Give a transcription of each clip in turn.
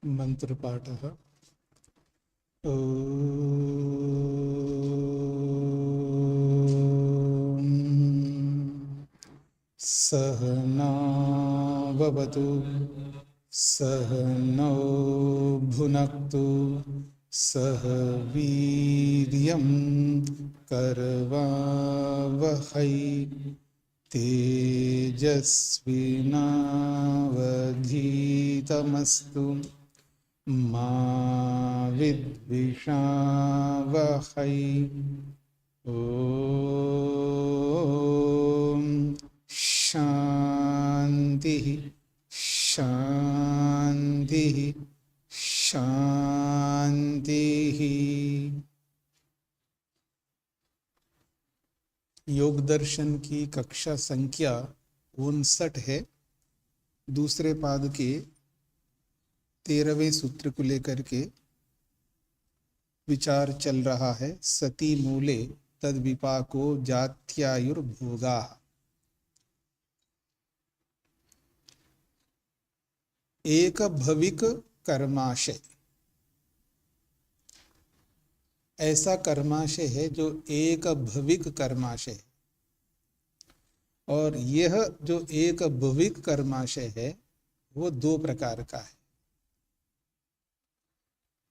मंत्रपाठः। ॐ सहना भवतु सहनौ भुनक्तु सह वीर्यं करवावहै तेजस्विनावधीतमस्तु मा विद्विषावहै। ॐ शान्तिः शान्तिः शान्तिः। योग दर्शन की कक्षा संख्या 59 है। दूसरे पाद के 13वें सूत्र को लेकर के विचार चल रहा है। सती मूले तद विपाको जात्यायुर्भोगा। एक भविक कर्माशय ऐसा कर्माशय है जो एक भविक कर्माशय है, और यह जो एक भविक कर्माशय है वो दो प्रकार का है,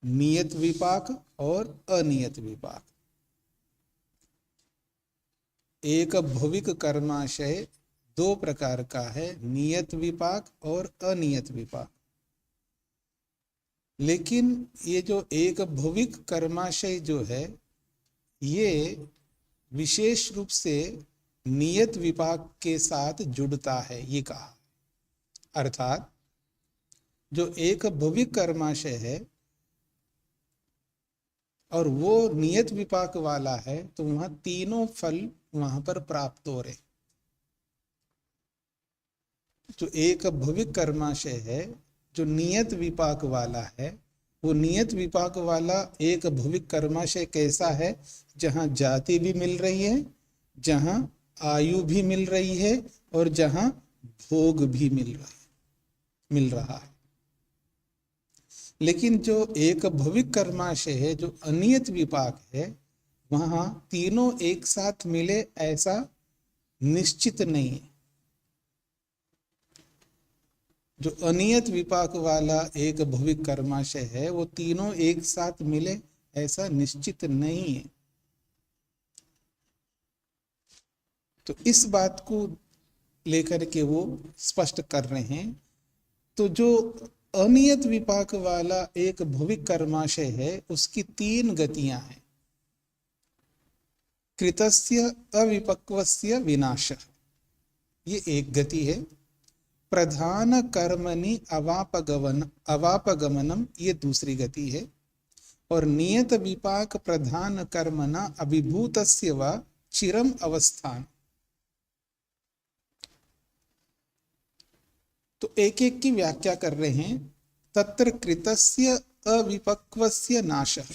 नियत विपाक और अनियत विपाक। एक भविक कर्माशय दो प्रकार का है, नियत विपाक और अनियत विपाक। लेकिन ये जो एक भविक कर्माशय जो है ये विशेष रूप से नियत विपाक के साथ जुड़ता है, ये कहा। अर्थात जो एक भविक कर्माशय है और वो नियत विपाक वाला है, तो वहां तीनों फल वहां पर प्राप्त हो रहे। जो एक भविक कर्माशय है जो नियत विपाक वाला है, वो नियत विपाक वाला एक भविक कर्माशय कैसा है, जहां जाति भी मिल रही है, जहां आयु भी मिल रही है और जहां भोग भी मिल रहा है। लेकिन जो एक भविक कर्माशय है जो अनियत विपाक है, वहां तीनों एक साथ मिले ऐसा निश्चित नहीं है। जो अनियत विपाक वाला एक भविक कर्माशय है वो तीनों एक साथ मिले ऐसा निश्चित नहीं है। तो इस बात को लेकर के वो स्पष्ट कर रहे हैं। तो जो अनियत विपाक वाला एक भविक कर्माशय है उसकी तीन गतियां हैं। कृतस्य अविपक्वस्य विनाशः, ये एक गति है। प्रधान कर्मणि अवापगमनम, ये दूसरी गति है। और नियत विपाक प्रधान कर्मणा अभिभूतस्य वा चिरम अवस्थान। तो एक एक की व्याख्या कर रहे हैं। तत्र कृतस्य अविपक्वस्य नाशः,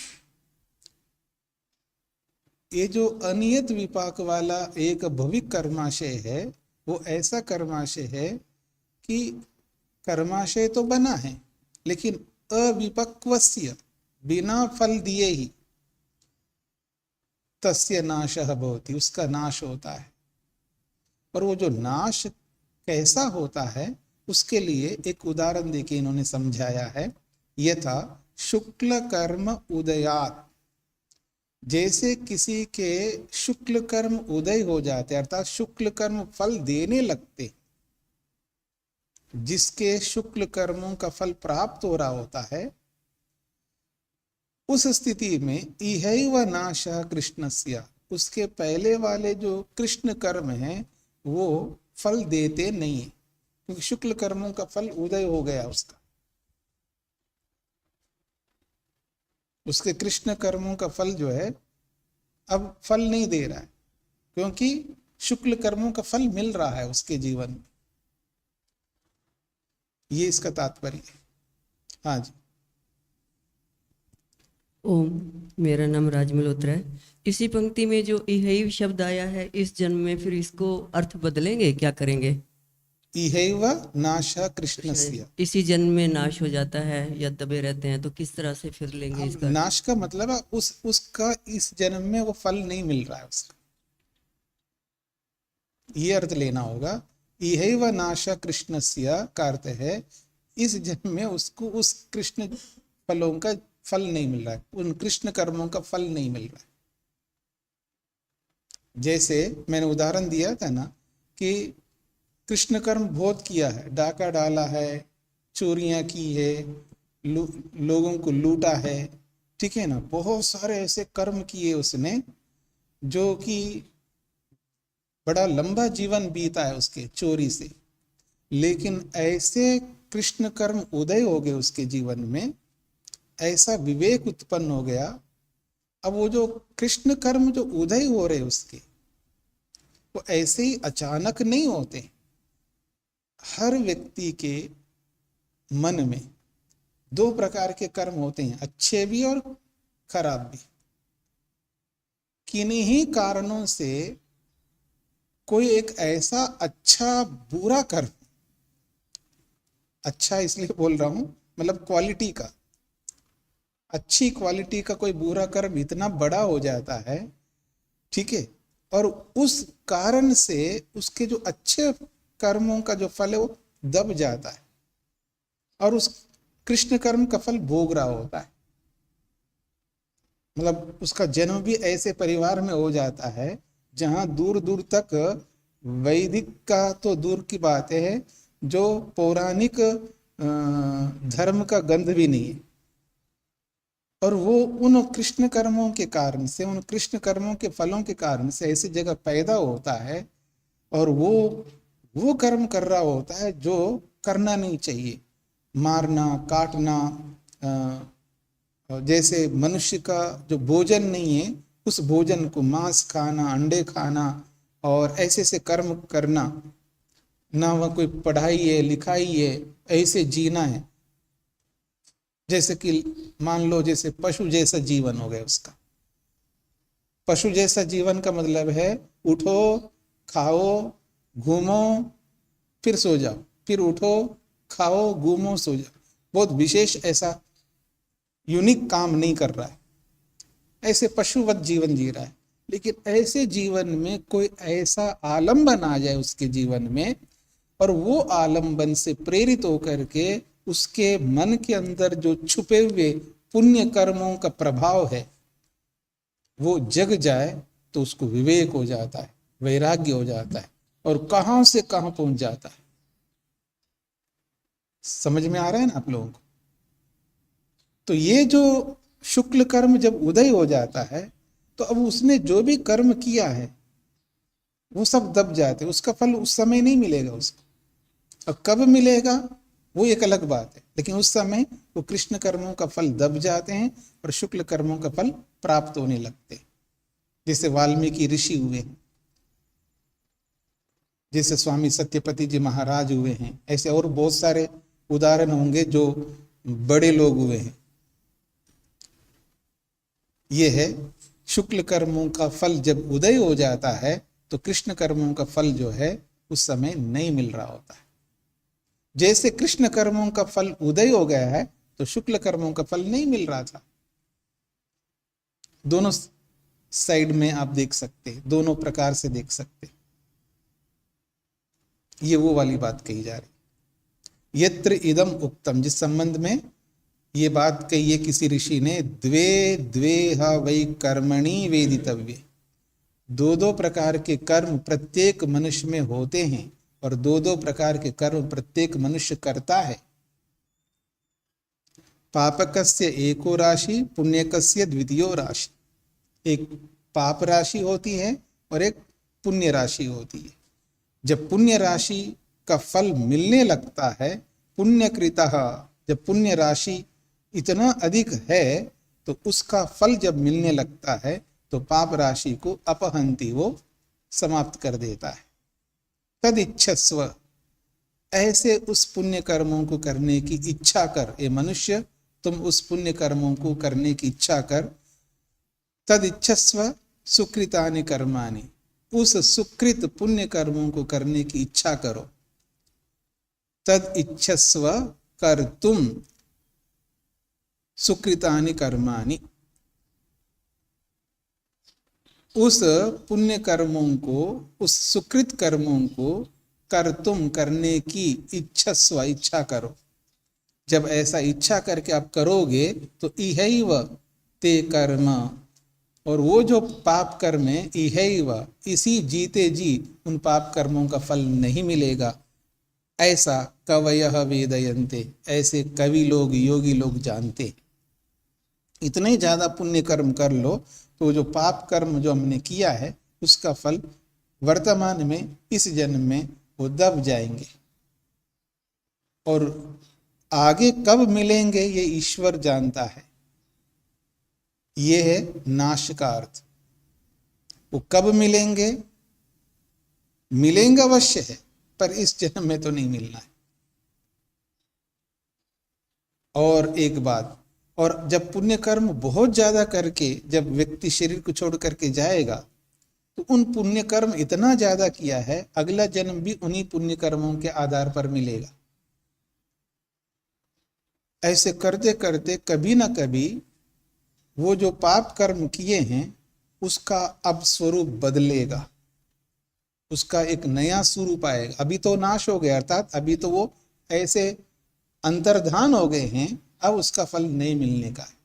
ये जो अनियत विपाक वाला एक भविक कर्माशय है वो ऐसा कर्माशय है कि कर्माशय तो बना है लेकिन अविपक्वस्य, बिना फल दिए ही, तस्य नाशः भवति, उसका नाश होता है। और वो जो नाश कैसा होता है उसके लिए एक उदाहरण देके इन्होंने समझाया है। यथा शुक्ल कर्म उदयात, जैसे किसी के शुक्ल कर्म उदय हो जाते अर्थात शुक्ल कर्म फल देने लगते, जिसके शुक्ल कर्मों का फल प्राप्त हो रहा होता है, उस स्थिति में इहैव नाशः कृष्णस्य, उसके पहले वाले जो कृष्ण कर्म हैं वो फल देते नहीं है, क्योंकि शुक्ल कर्मों का फल उदय हो गया उसका। उसके कृष्ण कर्मों का फल जो है अब फल नहीं दे रहा है, क्योंकि शुक्ल कर्मों का फल मिल रहा है उसके जीवन में। ये इसका तात्पर्य है। हाँ जी। ओम, मेरा नाम राज मल्होत्रा है। इसी पंक्ति में जो इहैव शब्द आया है, इस जन्म में फिर इसको अर्थ बदलेंगे, क्या करेंगे? इहैव नाशः कृष्णस्य। इसी जन्म में नाश हो जाता है या दबे रहते हैं, तो किस तरह से फिर लेंगे अब इसका? नाश का मतलब है उसका इस जन्म में वो फल नहीं मिल रहा है उसका, ये अर्थ लेना होगा। इहैव नाशः कृष्णस्य का अर्थ है इस जन्म में उसको उस कृष्ण फलों का फल नहीं मिल रहा है, उन कृष्ण कर्मों का फल नहीं मिल रहा है। जैसे मैंने उदाहरण दिया था ना कि कृष्ण कर्म बहुत किया है, डाका डाला है, चोरियां की है, लोगों को लूटा है, ठीक है ना, बहुत सारे ऐसे कर्म किए उसने जो कि बड़ा लंबा जीवन बीता है उसके चोरी से। लेकिन ऐसे कृष्ण कर्म उदय हो गए उसके जीवन में, ऐसा विवेक उत्पन्न हो गया। अब वो जो कृष्ण कर्म जो उदय हो रहे उसके, वो ऐसे ही अचानक नहीं होते। हर व्यक्ति के मन में दो प्रकार के कर्म होते हैं, अच्छे भी और खराब भी। किन्हीं कारणों से कोई एक ऐसा अच्छा बुरा कर्म, अच्छा इसलिए बोल रहा हूं मतलब क्वालिटी का, अच्छी क्वालिटी का कोई बुरा कर्म इतना बड़ा हो जाता है, ठीक है, और उस कारण से उसके जो अच्छे कर्मों का जो फल है वो दब जाता है और उस कृष्ण कर्म का फल भोग रहा होता है। मतलब उसका जन्म भी ऐसे परिवार में हो जाता है जहां दूर दूर तक वैदिक का तो दूर की बात है, जो पौराणिक धर्म का गंध भी नहीं है। और वो उन कृष्ण कर्मों के कारण से, उन कृष्ण कर्मों के फलों के कारण से ऐसी जगह पैदा होता है और वो कर्म कर रहा होता है जो करना नहीं चाहिए, मारना, काटना, जैसे मनुष्य का जो भोजन नहीं है उस भोजन को, मांस खाना, अंडे खाना और ऐसे से कर्म करना, ना वह कोई पढ़ाई है लिखाई है, ऐसे जीना है जैसे कि मान लो जैसे पशु जैसा जीवन हो गया उसका। पशु जैसा जीवन का मतलब है उठो, खाओ, घूमो, फिर सो जाओ, फिर उठो, खाओ, घूमो, सो जाओ। बहुत विशेष ऐसा यूनिक काम नहीं कर रहा है, ऐसे पशुवत जीवन जी रहा है। लेकिन ऐसे जीवन में कोई ऐसा आलंबन आ जाए उसके जीवन में और वो आलंबन से प्रेरित होकर के उसके मन के अंदर जो छुपे हुए पुण्य कर्मों का प्रभाव है वो जग जाए, तो उसको विवेक हो जाता है, वैराग्य हो जाता है और कहां से कहां पहुंच जाता है। समझ में आ रहा है ना आप लोगों को? तो ये जो शुक्ल कर्म जब उदय हो जाता है तो अब उसने जो भी कर्म किया है वो सब दब जाते, उसका फल उस समय नहीं मिलेगा उसको। और कब मिलेगा वो एक अलग बात है, लेकिन उस समय वो कृष्ण कर्मों का फल दब जाते हैं और शुक्ल कर्मों का फल प्राप्त होने लगते। जैसे वाल्मीकि ऋषि हुए, जैसे स्वामी सत्यपति जी महाराज हुए हैं, ऐसे और बहुत सारे उदाहरण होंगे जो बड़े लोग हुए हैं। ये है शुक्ल कर्मों का फल जब उदय हो जाता है तो कृष्ण कर्मों का फल जो है उस समय नहीं मिल रहा होता है। जैसे कृष्ण कर्मों का फल उदय हो गया है तो शुक्ल कर्मों का फल नहीं मिल रहा था। दोनों साइड में आप देख सकते हैं, दोनों प्रकार से देख सकते हैं। ये वो वाली बात कही जा रही। यत्र इदम उक्तम, जिस संबंध में ये बात कही है किसी ऋषि ने, द्वे द्वे ह वै कर्मणि वेदितव्ये, दो दो प्रकार के कर्म प्रत्येक मनुष्य में होते हैं और दो दो प्रकार के कर्म प्रत्येक मनुष्य करता है। पापकस्य एको राशि, पुण्यकस्य द्वितीयो राशि। एक पाप राशि होती है और एक पुण्य राशि होती है। जब पुण्य राशि का फल मिलने लगता है, पुण्यकृतः, जब पुण्य राशि इतना अधिक है तो उसका फल जब मिलने लगता है तो पाप राशि को अपहंति, वो समाप्त कर देता है। तद इच्छस्व, ऐसे उस पुण्य कर्मों को करने की इच्छा कर, ए मनुष्य तुम उस पुण्य कर्मों को करने की इच्छा कर। तद इच्छस्व सुकृतानि कर्माणि, उस सुकृत पुण्य कर्मों को करने की इच्छा करो। तद इच्छस्व कर्तुम सुकृतानि कर्माणि। उस पुण्य कर्मों को, उस सुकृत कर्मों को कर्तुम करने की इच्छस्व इच्छा करो। जब ऐसा इच्छा करके आप करोगे तो इहैव ते कर्म, और वो जो पाप कर्म है इहैव इसी जीते जी उन पाप कर्मों का फल नहीं मिलेगा। ऐसा कवयः वेदयन्ते, ऐसे कवि लोग योगी लोग जानते। इतने ज्यादा पुण्य कर्म कर लो तो जो पाप कर्म जो हमने किया है उसका फल वर्तमान में इस जन्म में वो दब जाएंगे, और आगे कब मिलेंगे ये ईश्वर जानता है। ये है नाश का अर्थ। वो कब मिलेंगे, मिलेंगे अवश्य है, पर इस जन्म में तो नहीं मिलना है। और एक बात, और जब पुण्य कर्म बहुत ज्यादा करके जब व्यक्ति शरीर को छोड़ करके जाएगा तो उन पुण्य कर्म इतना ज्यादा किया है, अगला जन्म भी उन्हीं पुण्य कर्मों के आधार पर मिलेगा। ऐसे करते करते कभी ना कभी वो जो पाप कर्म किए हैं उसका अब स्वरूप बदलेगा, उसका एक नया स्वरूप आएगा। अभी तो नाश हो गया, अर्थात अभी तो वो ऐसे अंतर्धान हो गए हैं, अब उसका फल नहीं मिलने का है।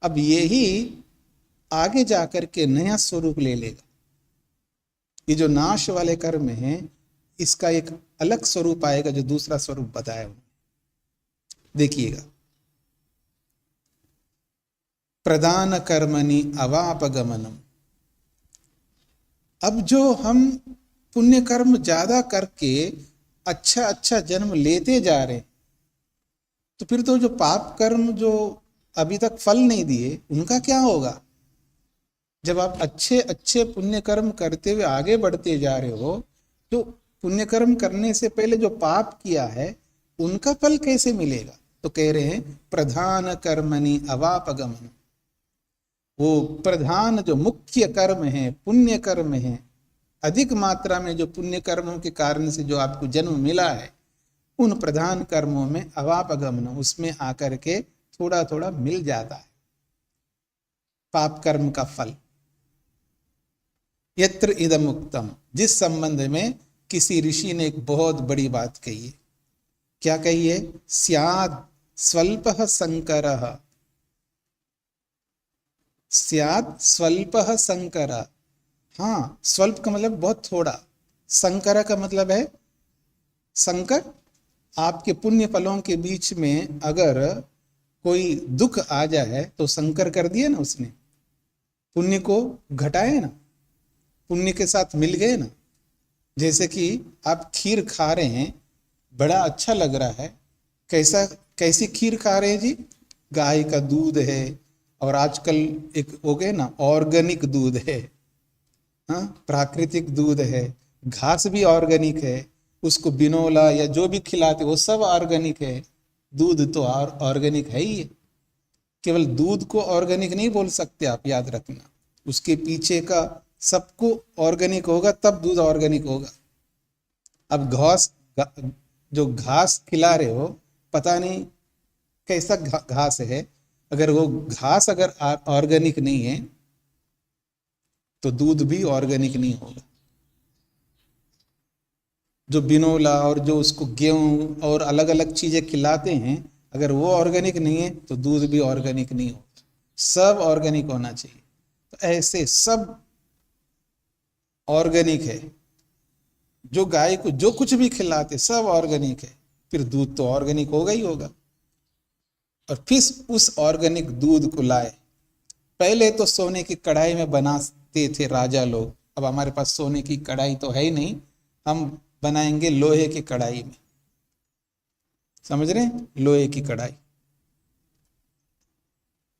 अब यही आगे जाकर के नया स्वरूप ले लेगा। ये जो नाश वाले कर्म हैं इसका एक अलग स्वरूप आएगा जो दूसरा स्वरूप बताया हुआ। देखिएगा, प्रधान कर्मणि अवापगमनम। अब जो हम पुण्य कर्म ज्यादा करके अच्छा अच्छा जन्म लेते जा रहे हैं, तो फिर तो जो पाप कर्म जो अभी तक फल नहीं दिए उनका क्या होगा। जब आप अच्छे अच्छे पुण्य कर्म करते हुए आगे बढ़ते जा रहे हो तो पुण्य कर्म करने से पहले जो पाप किया है उनका फल कैसे मिलेगा। तो कह रहे हैं प्रधान कर्मणि अवापगमन। वो प्रधान जो मुख्य कर्म है, पुण्य कर्म है, अधिक मात्रा में जो पुण्य कर्मों के कारण से जो आपको जन्म मिला है, उन प्रधान कर्मों में अवापगमन, उसमें आकर के थोड़ा थोड़ा मिल जाता है पाप कर्म का फल। यत्र इदम उक्तम, जिस संबंध में किसी ऋषि ने एक बहुत बड़ी बात कही है। क्या कही है? स्याद स्वल्पः संकरः, स्याद स्वल्पः संकरः। हाँ, स्वल्प का मतलब बहुत थोड़ा, संकर का मतलब है संकर। आपके पुण्य फलों के बीच में अगर कोई दुख आ जाए तो संकर कर दिया ना उसने, पुण्य को घटाए ना, पुण्य के साथ मिल गए ना। जैसे कि आप खीर खा रहे हैं, बड़ा अच्छा लग रहा है, कैसी खीर खा रहे हैं जी? गाय का दूध है, और आजकल एक हो गए ना ऑर्गेनिक दूध है, हाँ, प्राकृतिक दूध है, घास भी ऑर्गेनिक है, उसको बिनोला या जो भी खिलाते वो सब ऑर्गेनिक है। दूध तो ऑर्गेनिक है ही है। केवल दूध को ऑर्गेनिक नहीं बोल सकते आप, याद रखना, उसके पीछे का सबको ऑर्गेनिक होगा तब दूध ऑर्गेनिक होगा। अब जो घास खिला रहे हो, पता नहीं कैसा घास है, अगर वो घास अगर ऑर्गेनिक नहीं है तो दूध भी ऑर्गेनिक नहीं होगा। जो बिनोला और जो उसको गेहूं और अलग अलग चीजें खिलाते हैं, अगर वो ऑर्गेनिक नहीं है तो दूध भी ऑर्गेनिक नहीं होता। सब ऑर्गेनिक होना चाहिए। तो ऐसे सब ऑर्गेनिक है। जो गाय को जो कुछ भी खिलाते सब ऑर्गेनिक है, फिर दूध तो ऑर्गेनिक होगा ही होगा। और फिर उस ऑर्गेनिक दूध को लाए, पहले तो सोने की कढ़ाई में बनाते थे राजा लोग। अब हमारे पास सोने की कढ़ाई तो है ही नहीं, हम बनाएंगे लोहे की कढ़ाई में। समझ रहे हैं? लोहे की कढ़ाई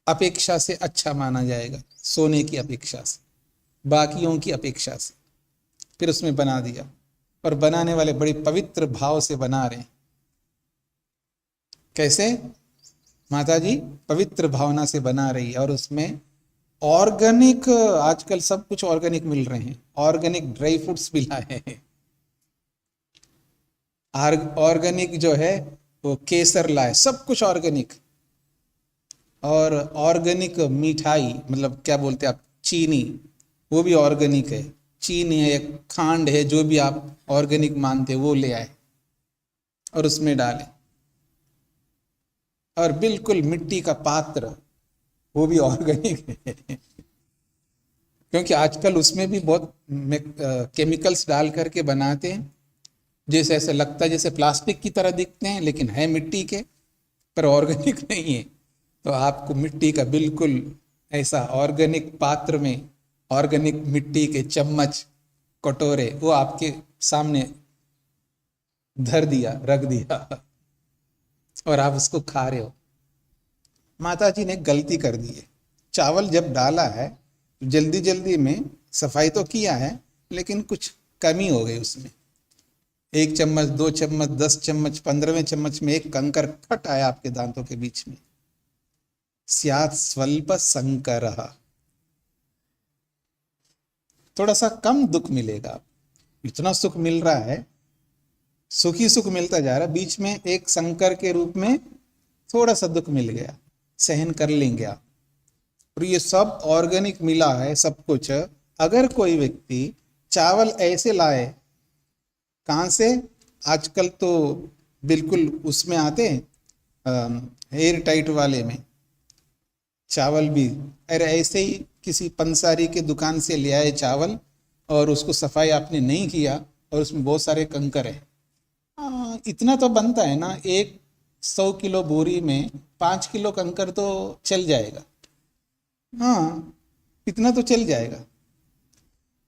अपेक्षा से अच्छा माना जाएगा, सोने की अपेक्षा से, बाकियों की अपेक्षा से। फिर उसमें बना दिया, और बनाने वाले बड़े पवित्र भाव से बना रहे हैं। कैसे? माता जी पवित्र भावना से बना रही है, और उसमें ऑर्गेनिक, आजकल सब कुछ ऑर्गेनिक मिल रहे हैं, ऑर्गेनिक ड्राई फ्रूट्स भी लाए हैं। ऑर्गेनिक जो है वो केसर लाए, सब कुछ ऑर्गेनिक। और ऑर्गेनिक मिठाई, मतलब क्या बोलते हैं आप, चीनी, वो भी ऑर्गेनिक है। चीनी है, खांड है, जो भी आप ऑर्गेनिक मानते वो ले आए और उसमें डाले। और बिल्कुल मिट्टी का पात्र, वो भी ऑर्गेनिक है। क्योंकि आजकल उसमें भी बहुत केमिकल्स डाल करके बनाते हैं, जैसे ऐसा लगता है जैसे प्लास्टिक की तरह दिखते हैं, लेकिन है मिट्टी के, पर ऑर्गेनिक नहीं है। तो आपको मिट्टी का बिल्कुल ऐसा ऑर्गेनिक पात्र में, ऑर्गेनिक मिट्टी के चम्मच, कटोरे, वो आपके सामने धर दिया, रख दिया, और आप उसको खा रहे हो। माता जी ने गलती कर दी है। चावल जब डाला है, जल्दी जल्दी में सफाई तो किया है, लेकिन कुछ कमी हो गई उसमें। 1 चम्मच, 2 चम्मच, 10 चम्मच, 15वें चम्मच में एक कंकर फट आया आपके दांतों के बीच में। स्यात् स्वल्प संकरः, थोड़ा सा कम दुख मिलेगा। इतना सुख मिल रहा है, सुख ही सुख मिलता जा रहा है, बीच में एक संकर के रूप में थोड़ा सा दुख मिल गया, सहन कर लेंगे आप। और ये सब ऑर्गेनिक मिला है सब कुछ। अगर कोई व्यक्ति चावल ऐसे लाए, कहाँ से, आजकल तो बिल्कुल उसमें आते हैं एयर टाइट वाले में चावल भी, अरे ऐसे ही किसी पंसारी के दुकान से ले आए चावल, और उसको सफाई आपने नहीं किया, और उसमें बहुत सारे कंकर है। इतना तो बनता है ना, 100 किलो बोरी में 5 किलो कंकर तो चल जाएगा। हाँ, इतना तो चल जाएगा।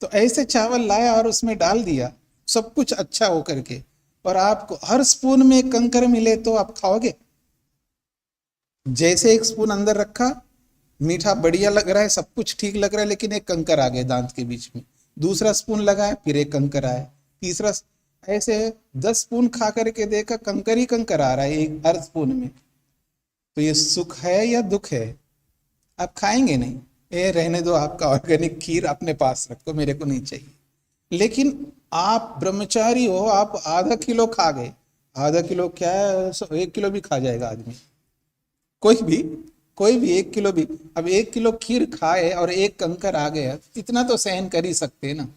तो ऐसे चावल लाया और उसमें डाल दिया, सब कुछ अच्छा हो करके, और आपको हर स्पून में एक कंकर मिले तो आप खाओगे? जैसे एक स्पून अंदर रखा, मीठा बढ़िया लग रहा है, सब कुछ ठीक लग रहा है, लेकिन एक कंकर आ गए दांत के बीच में। दूसरा स्पून लगाया, फिर एक कंकर आया, तीसरा, ऐसे 10 स्पून खा करके देखा, कंकर ही कंकर आ रहा है एक हर स्पून में। तो ये सुख है या दुख है? आप खाएंगे नहीं, ये रहने दो, आपका ऑर्गेनिक खीर अपने पास रखो, मेरे को नहीं चाहिए। लेकिन आप ब्रह्मचारी हो, आप आधा किलो खा गए, आधा किलो क्या है, 1 किलो भी खा जाएगा आदमी, कोई भी 1 किलो भी। अब 1 किलो खीर खाए और एक कंकर आ गया, इतना तो सहन कर ही सकते हैं ना,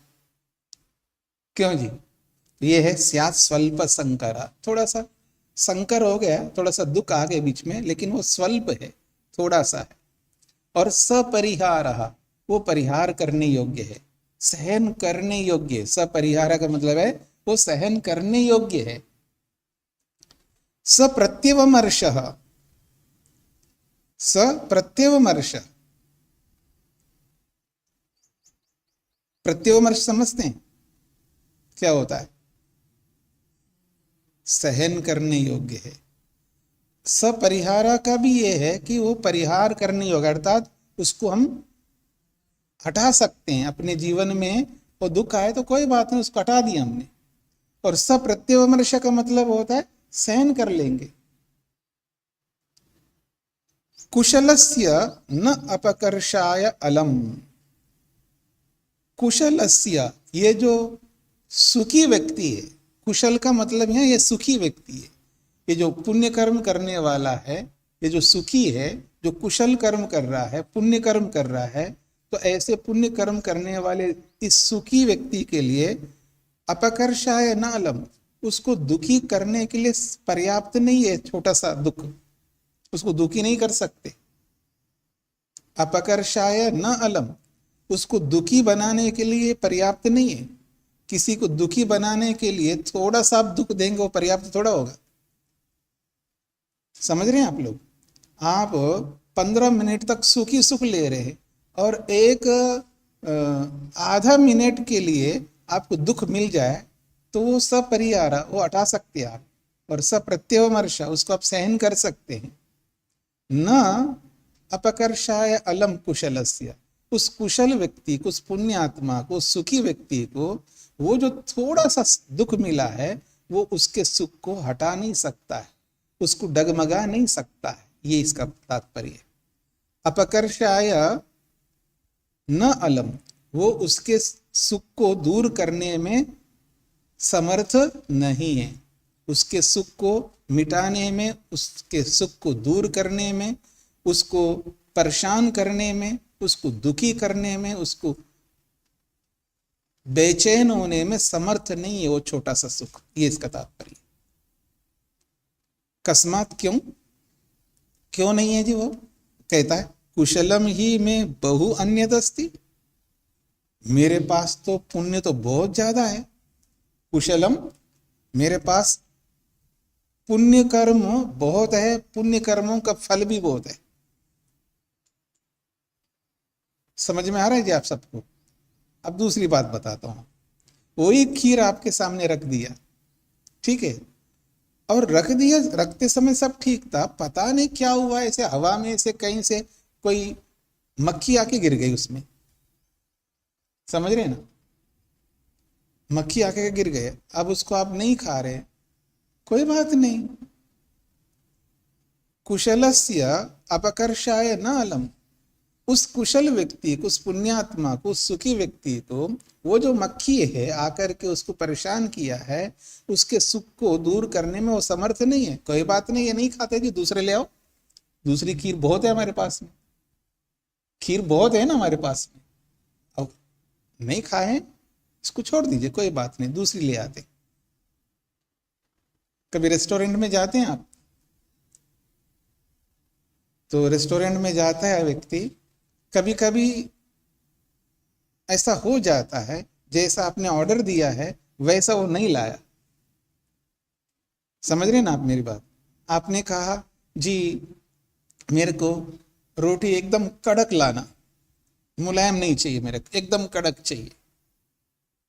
क्यों जी? ये है स्यात् स्वल्प संकरा, थोड़ा सा संकर हो गया, थोड़ा सा दुख आ गया बीच में, लेकिन वो स्वल्प है, थोड़ा सा है। और सपरिहारः, वो परिहार करने योग्य है, सहन करने योग्य है। सपरिहार का मतलब है वो सहन करने योग्य है। सप्रत्यवमर्शः, सप्रत्यवमर्श, प्रत्यवमर्श समझते हैं क्या होता है? सहन करने योग्य है। सपरिहारा का भी ये है कि वो परिहार करने योग्य, अर्थात उसको हम हटा सकते हैं अपने जीवन में। वो दुख आए तो कोई बात नहीं, उसको हटा दिया हमने। और सप्रत्यवमर्श का मतलब होता है सहन कर लेंगे। कुशलस्य न अपकर्षाय अलम, कुशलस्य, ये जो सुखी व्यक्ति है, कुशल का मतलब है ये सुखी व्यक्ति है। ये जो पुण्य कर्म करने वाला है, ये जो सुखी है, जो कुशल कर्म कर रहा है, पुण्य कर्म कर रहा है, तो ऐसे पुण्य कर्म करने वाले इस सुखी व्यक्ति के लिए अपकर्षाय न अलम, उसको दुखी करने के लिए पर्याप्त नहीं है छोटा सा दुख, उसको दुखी नहीं कर सकते। अपकर्षाय न अलम, उसको दुखी बनाने के लिए पर्याप्त नहीं है। किसी को दुखी बनाने के लिए थोड़ा सा आप दुख देंगे, वो पर्याप्त थोड़ा होगा। समझ रहे हैं आप लोग? आप 15 मिनट तक सुखी सुख ले रहे हैं, और एक आधा मिनट के लिए आपको दुख मिल जाए, तो वो सपरिहार, वो हटा सकते हैं आप। और सप्रत्यवमर्श, उसको आप सहन कर सकते हैं। न अपकर्षाय अलम कुशलस्य, उस कुशल व्यक्ति को, उस पुण्यात्मा को, सुखी व्यक्ति को, वो जो थोड़ा सा दुख मिला है, वो उसके सुख को हटा नहीं सकता है, उसको डगमगा नहीं सकता है। ये इसका तात्पर्य है। अपकर्षाय न अलम, वो उसके सुख को दूर करने में समर्थ नहीं है। उसके सुख को मिटाने में, उसके सुख को दूर करने में, उसको परेशान करने में, उसको दुखी करने में, उसको बेचैन होने में समर्थ नहीं है वो छोटा सा सुख। ये इसका तात्पर्य। कस्मात क्यों, क्यों नहीं है जी? वो कहता है कुशलम ही में बहु अन्यदस्ति, मेरे पास तो पुण्य तो बहुत ज्यादा है। कुशलम, मेरे पास पुण्य कर्म बहुत है, पुण्य कर्मों का फल भी बहुत है। समझ में आ रहा है जी आप सबको? अब दूसरी बात बताता हूं। वही खीर आपके सामने रख दिया, ठीक है, और रख दिया, रखते समय सब ठीक था, पता नहीं क्या हुआ, ऐसे हवा में से कहीं से कोई मक्खी आके गिर गई उसमें। समझ रहे ना? मक्खी आके गिर गए, अब उसको आप नहीं खा रहे, कोई बात नहीं। कुशलस्य अपकर्षाय न अलम, उस कुशल व्यक्ति को, उस पुण्यात्मा को, उस सुखी व्यक्ति को वो जो मक्खी है आकर के उसको परेशान किया है, उसके सुख को दूर करने में वो समर्थ नहीं है। कोई बात नहीं, ये नहीं खाते जी, दूसरे ले आओ, दूसरी खीर बहुत है हमारे पास में, खीर बहुत है ना हमारे पास में, अब नहीं खाए इसको छोड़ दीजिए, कोई बात नहीं, दूसरी ले आते। कभी रेस्टोरेंट में जाते हैं आप, तो रेस्टोरेंट में जाता है व्यक्ति, कभी कभी ऐसा हो जाता है जैसा आपने ऑर्डर दिया है वैसा वो नहीं लाया। समझ रहे ना आप मेरी बात? आपने कहा जी मेरे को रोटी एकदम कड़क लाना, मुलायम नहीं चाहिए, मेरे को एकदम कड़क चाहिए।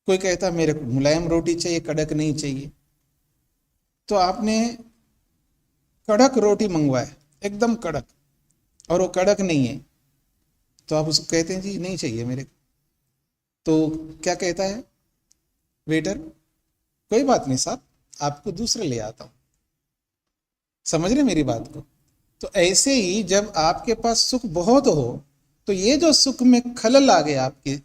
कोई कहता मेरे को मुलायम रोटी चाहिए, कड़क नहीं चाहिए। तो आपने कड़क रोटी मंगवाया, एकदम कड़क, और वो कड़क नहीं है, तो आप उसको कहते हैं जी नहीं चाहिए मेरे को। तो क्या कहता है वेटर? कोई बात नहीं साहब, आपको दूसरे ले आता हूं। समझ रहे मेरी बात को? तो ऐसे ही जब आपके पास सुख बहुत हो, तो ये जो सुख में खलल आ गया आपके,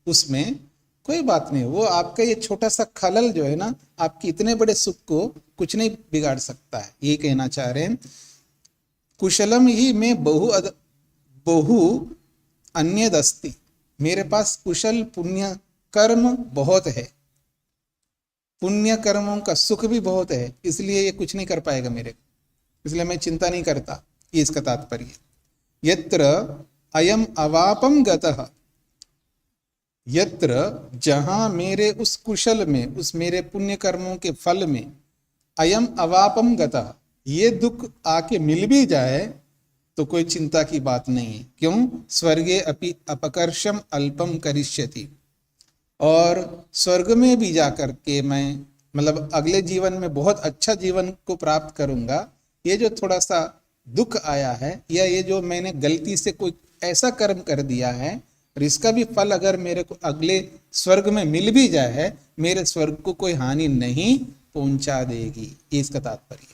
उसमें कोई बात नहीं, वो आपका ये छोटा सा खलल जो है ना, आपके इतने बड़े सुख को कुछ नहीं बिगाड़ सकता है। ये कहना चाह रहे हैं कुशलम ही में बहु अन्यदस्ति, मेरे पास कुशल पुण्य कर्म बहुत है, पुण्य कर्मों का सुख भी बहुत है, इसलिए ये कुछ नहीं कर पाएगा मेरे को, इसलिए मैं चिंता नहीं करता। ये इसका तात्पर्य। यत्र अयम अवापम गतः, यत्र जहां मेरे उस कुशल में, उस मेरे पुण्य कर्मों के फल में, अयम अवापम गतः, ये दुख आके मिल भी जाए तो कोई चिंता की बात नहीं है। क्यों? स्वर्गे अपि अपकर्षम अल्पम करिष्यति, और स्वर्ग में भी जाकर के मैं, मतलब अगले जीवन में बहुत अच्छा जीवन को प्राप्त करूंगा। ये जो थोड़ा सा दुख आया है, या ये जो मैंने गलती से कोई ऐसा कर्म कर दिया है, और इसका भी फल अगर मेरे को अगले स्वर्ग में मिल भी जाए, मेरे स्वर्ग को कोई हानि नहीं पहुंचा देगी। ये इसका तात्पर्य।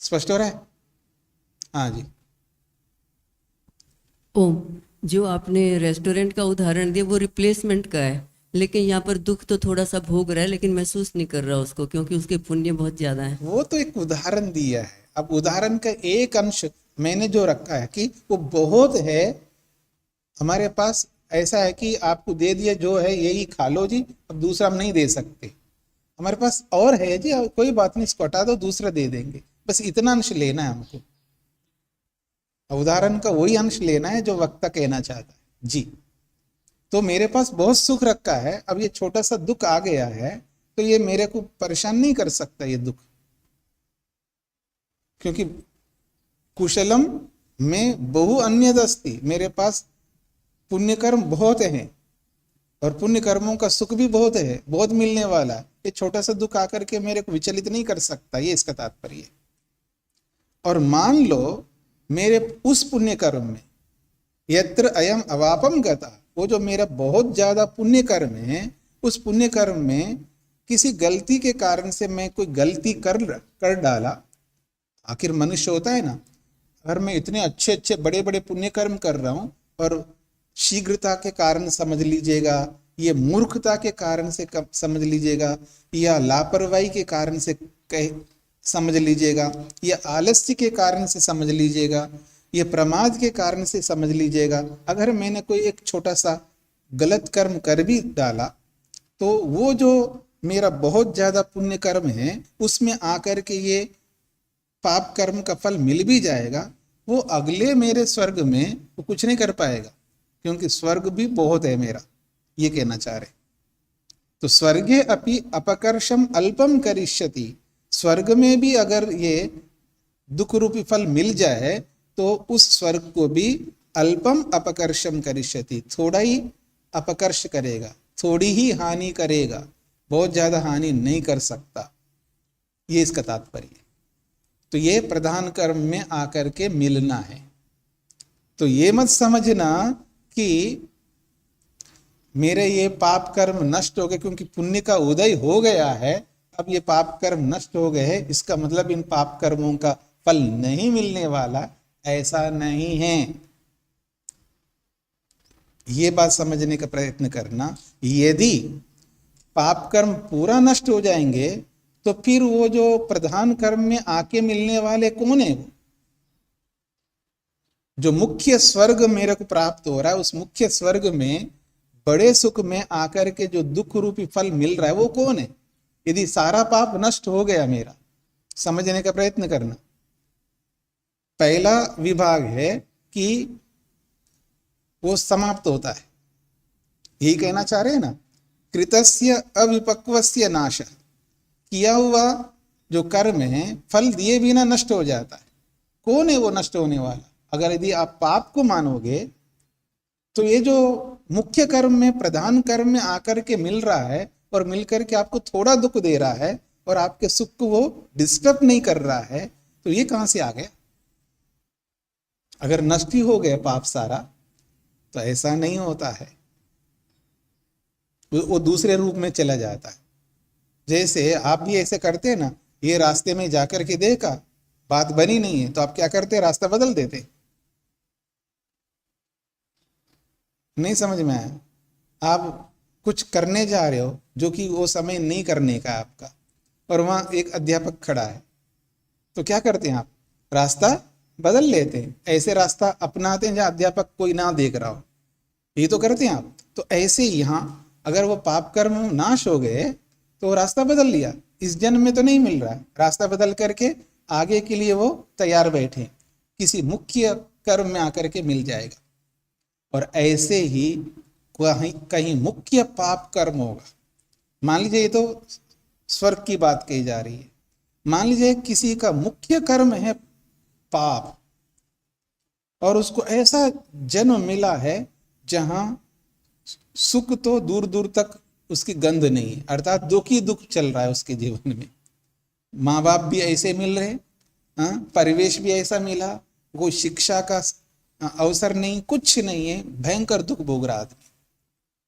स्पष्ट हो रहा है? हाँ जी। ओम, जो आपने रेस्टोरेंट का उदाहरण दिया वो रिप्लेसमेंट का है, लेकिन यहाँ पर दुख तो थोड़ा सा भोग रहा है, लेकिन महसूस नहीं कर रहा उसको, क्योंकि उसके पुण्य बहुत ज्यादा है। वो तो एक उदाहरण दिया है। अब उदाहरण का एक अंश मैंने जो रखा है कि वो बहुत है हमारे पास, ऐसा है कि आपको दे दिया जो है यही खा लो जी, अब दूसरा हम नहीं दे सकते, हमारे पास और है जी, कोई बात नहीं, इसको हटा दो, दूसरा दे देंगे, बस इतना अंश लेना है हमको। उदाहरण का वही अंश लेना है जो वक्ता कहना चाहता है जी। तो मेरे पास बहुत सुख रखा है, अब ये छोटा सा दुख आ गया है, तो ये मेरे को परेशान नहीं कर सकता ये दुख, क्योंकि कुशलम में बहु अन्यदस्ति, मेरे पास पुण्य कर्म बहुत हैं, और पुण्य कर्मों का सुख भी बहुत है, बहुत मिलने वाला है। ये छोटा सा दुख आकर के मेरे को विचलित नहीं कर सकता, ये इसका तात्पर्य है। और मान लो मेरे उस पुण्य कर्म में, यत्र अयम अवापम गता, वो जो मेरा बहुत ज्यादा पुण्य कर्म है, उस पुण्य कर्म में किसी गलती के कारण से मैं कोई गलती कर डाला, आखिर मनुष्य होता है ना, अगर मैं इतने अच्छे अच्छे बड़े बड़े पुण्य कर्म कर रहा हूं और शीघ्रता के कारण समझ लीजिएगा, ये मूर्खता के कारण से समझ लीजिएगा, या लापरवाही के कारण से समझ लीजिएगा, या आलस्य के कारण से समझ लीजिएगा, ये प्रमाद के कारण से समझ लीजिएगा। अगर मैंने कोई एक छोटा सा गलत कर्म कर भी डाला तो वो जो मेरा बहुत ज्यादा पुण्य कर्म है उसमें आकर के ये पाप कर्म का फल मिल भी जाएगा, वो अगले मेरे स्वर्ग में वो कुछ नहीं कर पाएगा, क्योंकि स्वर्ग भी बहुत है मेरा, ये कहना चाह रहे। तो स्वर्गे अपि अपकर्षम अल्पम करिष्यति, स्वर्ग में भी अगर ये दुख रूपी फल मिल जाए तो उस स्वर्ग को भी अल्पम अपकर्षम करिष्यति, थोड़ा ही अपकर्ष करेगा, थोड़ी ही हानि करेगा, बहुत ज्यादा हानि नहीं कर सकता, ये इसका तात्पर्य। तो ये प्रधान कर्म में आकर के मिलना है। तो ये मत समझना कि मेरे ये पाप कर्म नष्ट हो गए क्योंकि पुण्य का उदय हो गया है, अब ये पाप कर्म नष्ट हो गए हैं, इसका मतलब इन पाप कर्मों का फल नहीं मिलने वाला, ऐसा नहीं है। ये बात समझने का प्रयत्न करना। यदि पाप कर्म पूरा नष्ट हो जाएंगे तो फिर वो जो प्रधान कर्म में आके मिलने वाले कौन है? वो जो मुख्य स्वर्ग मेरे को प्राप्त हो रहा है, उस मुख्य स्वर्ग में बड़े सुख में आकर के जो दुख रूपी फल मिल रहा है वो कौन है? यदि सारा पाप नष्ट हो गया मेरा, समझने का प्रयत्न करना। पहला विभाग है कि वो समाप्त होता है, यही कहना चाह रहे हैं ना। कृतस्य अविपक्वस्य नाश, किया हुआ जो कर्म है फल दिए बिना नष्ट हो जाता है। कौन है वो नष्ट होने वाला? अगर यदि आप पाप को मानोगे तो ये जो मुख्य कर्म में प्रधान कर्म में आकर के मिल रहा है और मिलकर के आपको थोड़ा दुख दे रहा है और आपके सुख को वो डिस्टर्ब नहीं कर रहा है, तो ये कहां से आ गया? अगर नष्ट ही हो गया पाप सारा तो ऐसा नहीं होता है, वो दूसरे रूप में चला जाता है। जैसे आप भी ऐसे करते हैं ना, ये रास्ते में जाकर के देखा बात बनी नहीं है तो आप क्या करते? रास्ता बदल देते। नहीं समझ में आया? आप कुछ करने जा रहे हो जो कि वो समय नहीं करने का आपका, और वहां एक अध्यापक खड़ा है, तो क्या करते हैं आप? रास्ता बदल लेते हैं, ऐसे रास्ता अपनाते हैं जहां अध्यापक कोई ना देख रहा हो, ये तो करते हैं आप। तो ऐसे यहाँ अगर वो पाप कर्म नाश हो गए तो रास्ता बदल लिया, इस जन्म में तो नहीं मिल रहा है, रास्ता बदल करके आगे के लिए वो तैयार बैठे, किसी मुख्य कर्म में आकर के मिल जाएगा। और ऐसे ही कहीं मुख्य पाप कर्म होगा, मान लीजिए ये तो स्वर्ग की बात कही जा रही है, मान लीजिए किसी का मुख्य कर्म है पाप और उसको ऐसा जन्म मिला है जहां सुख तो दूर दूर तक उसकी गंध नहीं है, अर्थात दुख ही दुख चल रहा है उसके जीवन में। माँ बाप भी ऐसे मिल रहे, परिवेश भी ऐसा मिला, कोई शिक्षा का अवसर नहीं, कुछ नहीं है, भयंकर दुख भोग रहा आदमी,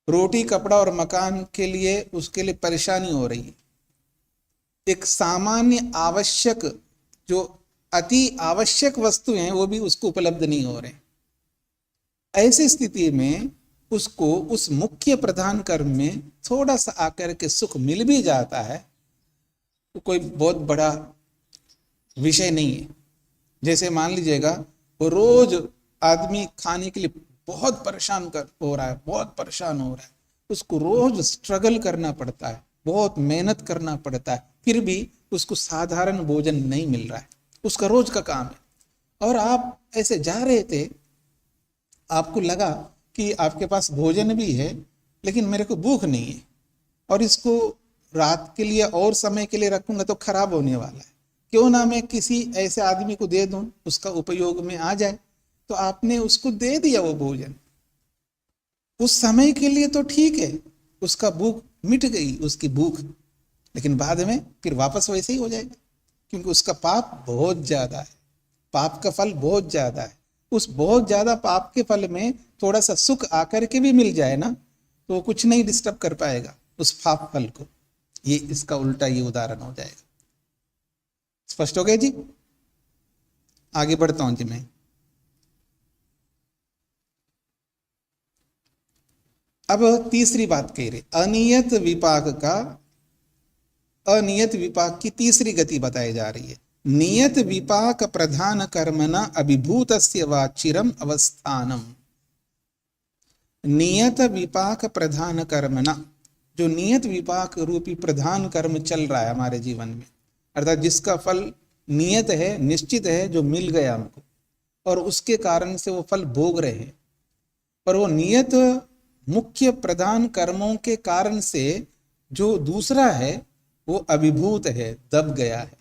रोटी कपड़ा और मकान के लिए उसके लिए परेशानी हो रही है। एक सामान्य आवश्यक जो अति आवश्यक वस्तु हैं वो भी उसको उपलब्ध नहीं हो रहे। ऐसी स्थिति में उसको उस मुख्य प्रधान कर्म में थोड़ा सा आकर के सुख मिल भी जाता है तो कोई बहुत बड़ा विषय नहीं है। जैसे मान लीजिएगा वो रोज आदमी खाने के लिए बहुत परेशान हो रहा है, बहुत परेशान हो रहा है, उसको रोज स्ट्रगल करना पड़ता है, बहुत मेहनत करना पड़ता है, फिर भी उसको साधारण भोजन नहीं मिल रहा है, उसका रोज का काम है। और आप ऐसे जा रहे थे, आपको लगा कि आपके पास भोजन भी है लेकिन मेरे को भूख नहीं है और इसको रात के लिए और समय के लिए रखूंगा तो खराब होने वाला है, क्यों ना मैं किसी ऐसे आदमी को दे दूं उसका उपयोग में आ जाए। तो आपने उसको दे दिया वो भोजन, उस समय के लिए तो ठीक है, उसका भूख मिट गई उसकी भूख, लेकिन बाद में फिर वापस वैसे ही हो जाएगा क्योंकि उसका पाप बहुत ज्यादा है, पाप का फल बहुत ज्यादा है। उस बहुत ज्यादा पाप के फल में थोड़ा सा सुख आकर के भी मिल जाए ना तो कुछ नहीं डिस्टर्ब कर पाएगा उस पाप फल को। ये इसका उल्टा ये उदाहरण हो जाएगा। स्पष्ट हो गया जी? आगे बढ़ता हूं जी मैं। अब तीसरी बात कह रहे, अनियत विपाक की तीसरी गति बताई जा रही है। नियत विपाक प्रधान कर्मणा अभिभूतस्य वा चिरम अवस्थानम। नियत विपाक प्रधान कर्मणा, जो नियत विपाक रूपी प्रधान कर्म चल रहा है हमारे जीवन में, अर्थात जिसका फल नियत है, निश्चित है, जो मिल गया हमको और उसके कारण से वो फल भोग रहे हैं, पर वो नियत मुख्य प्रधान कर्मों के कारण से जो दूसरा है वो अभिभूत है, दब गया है।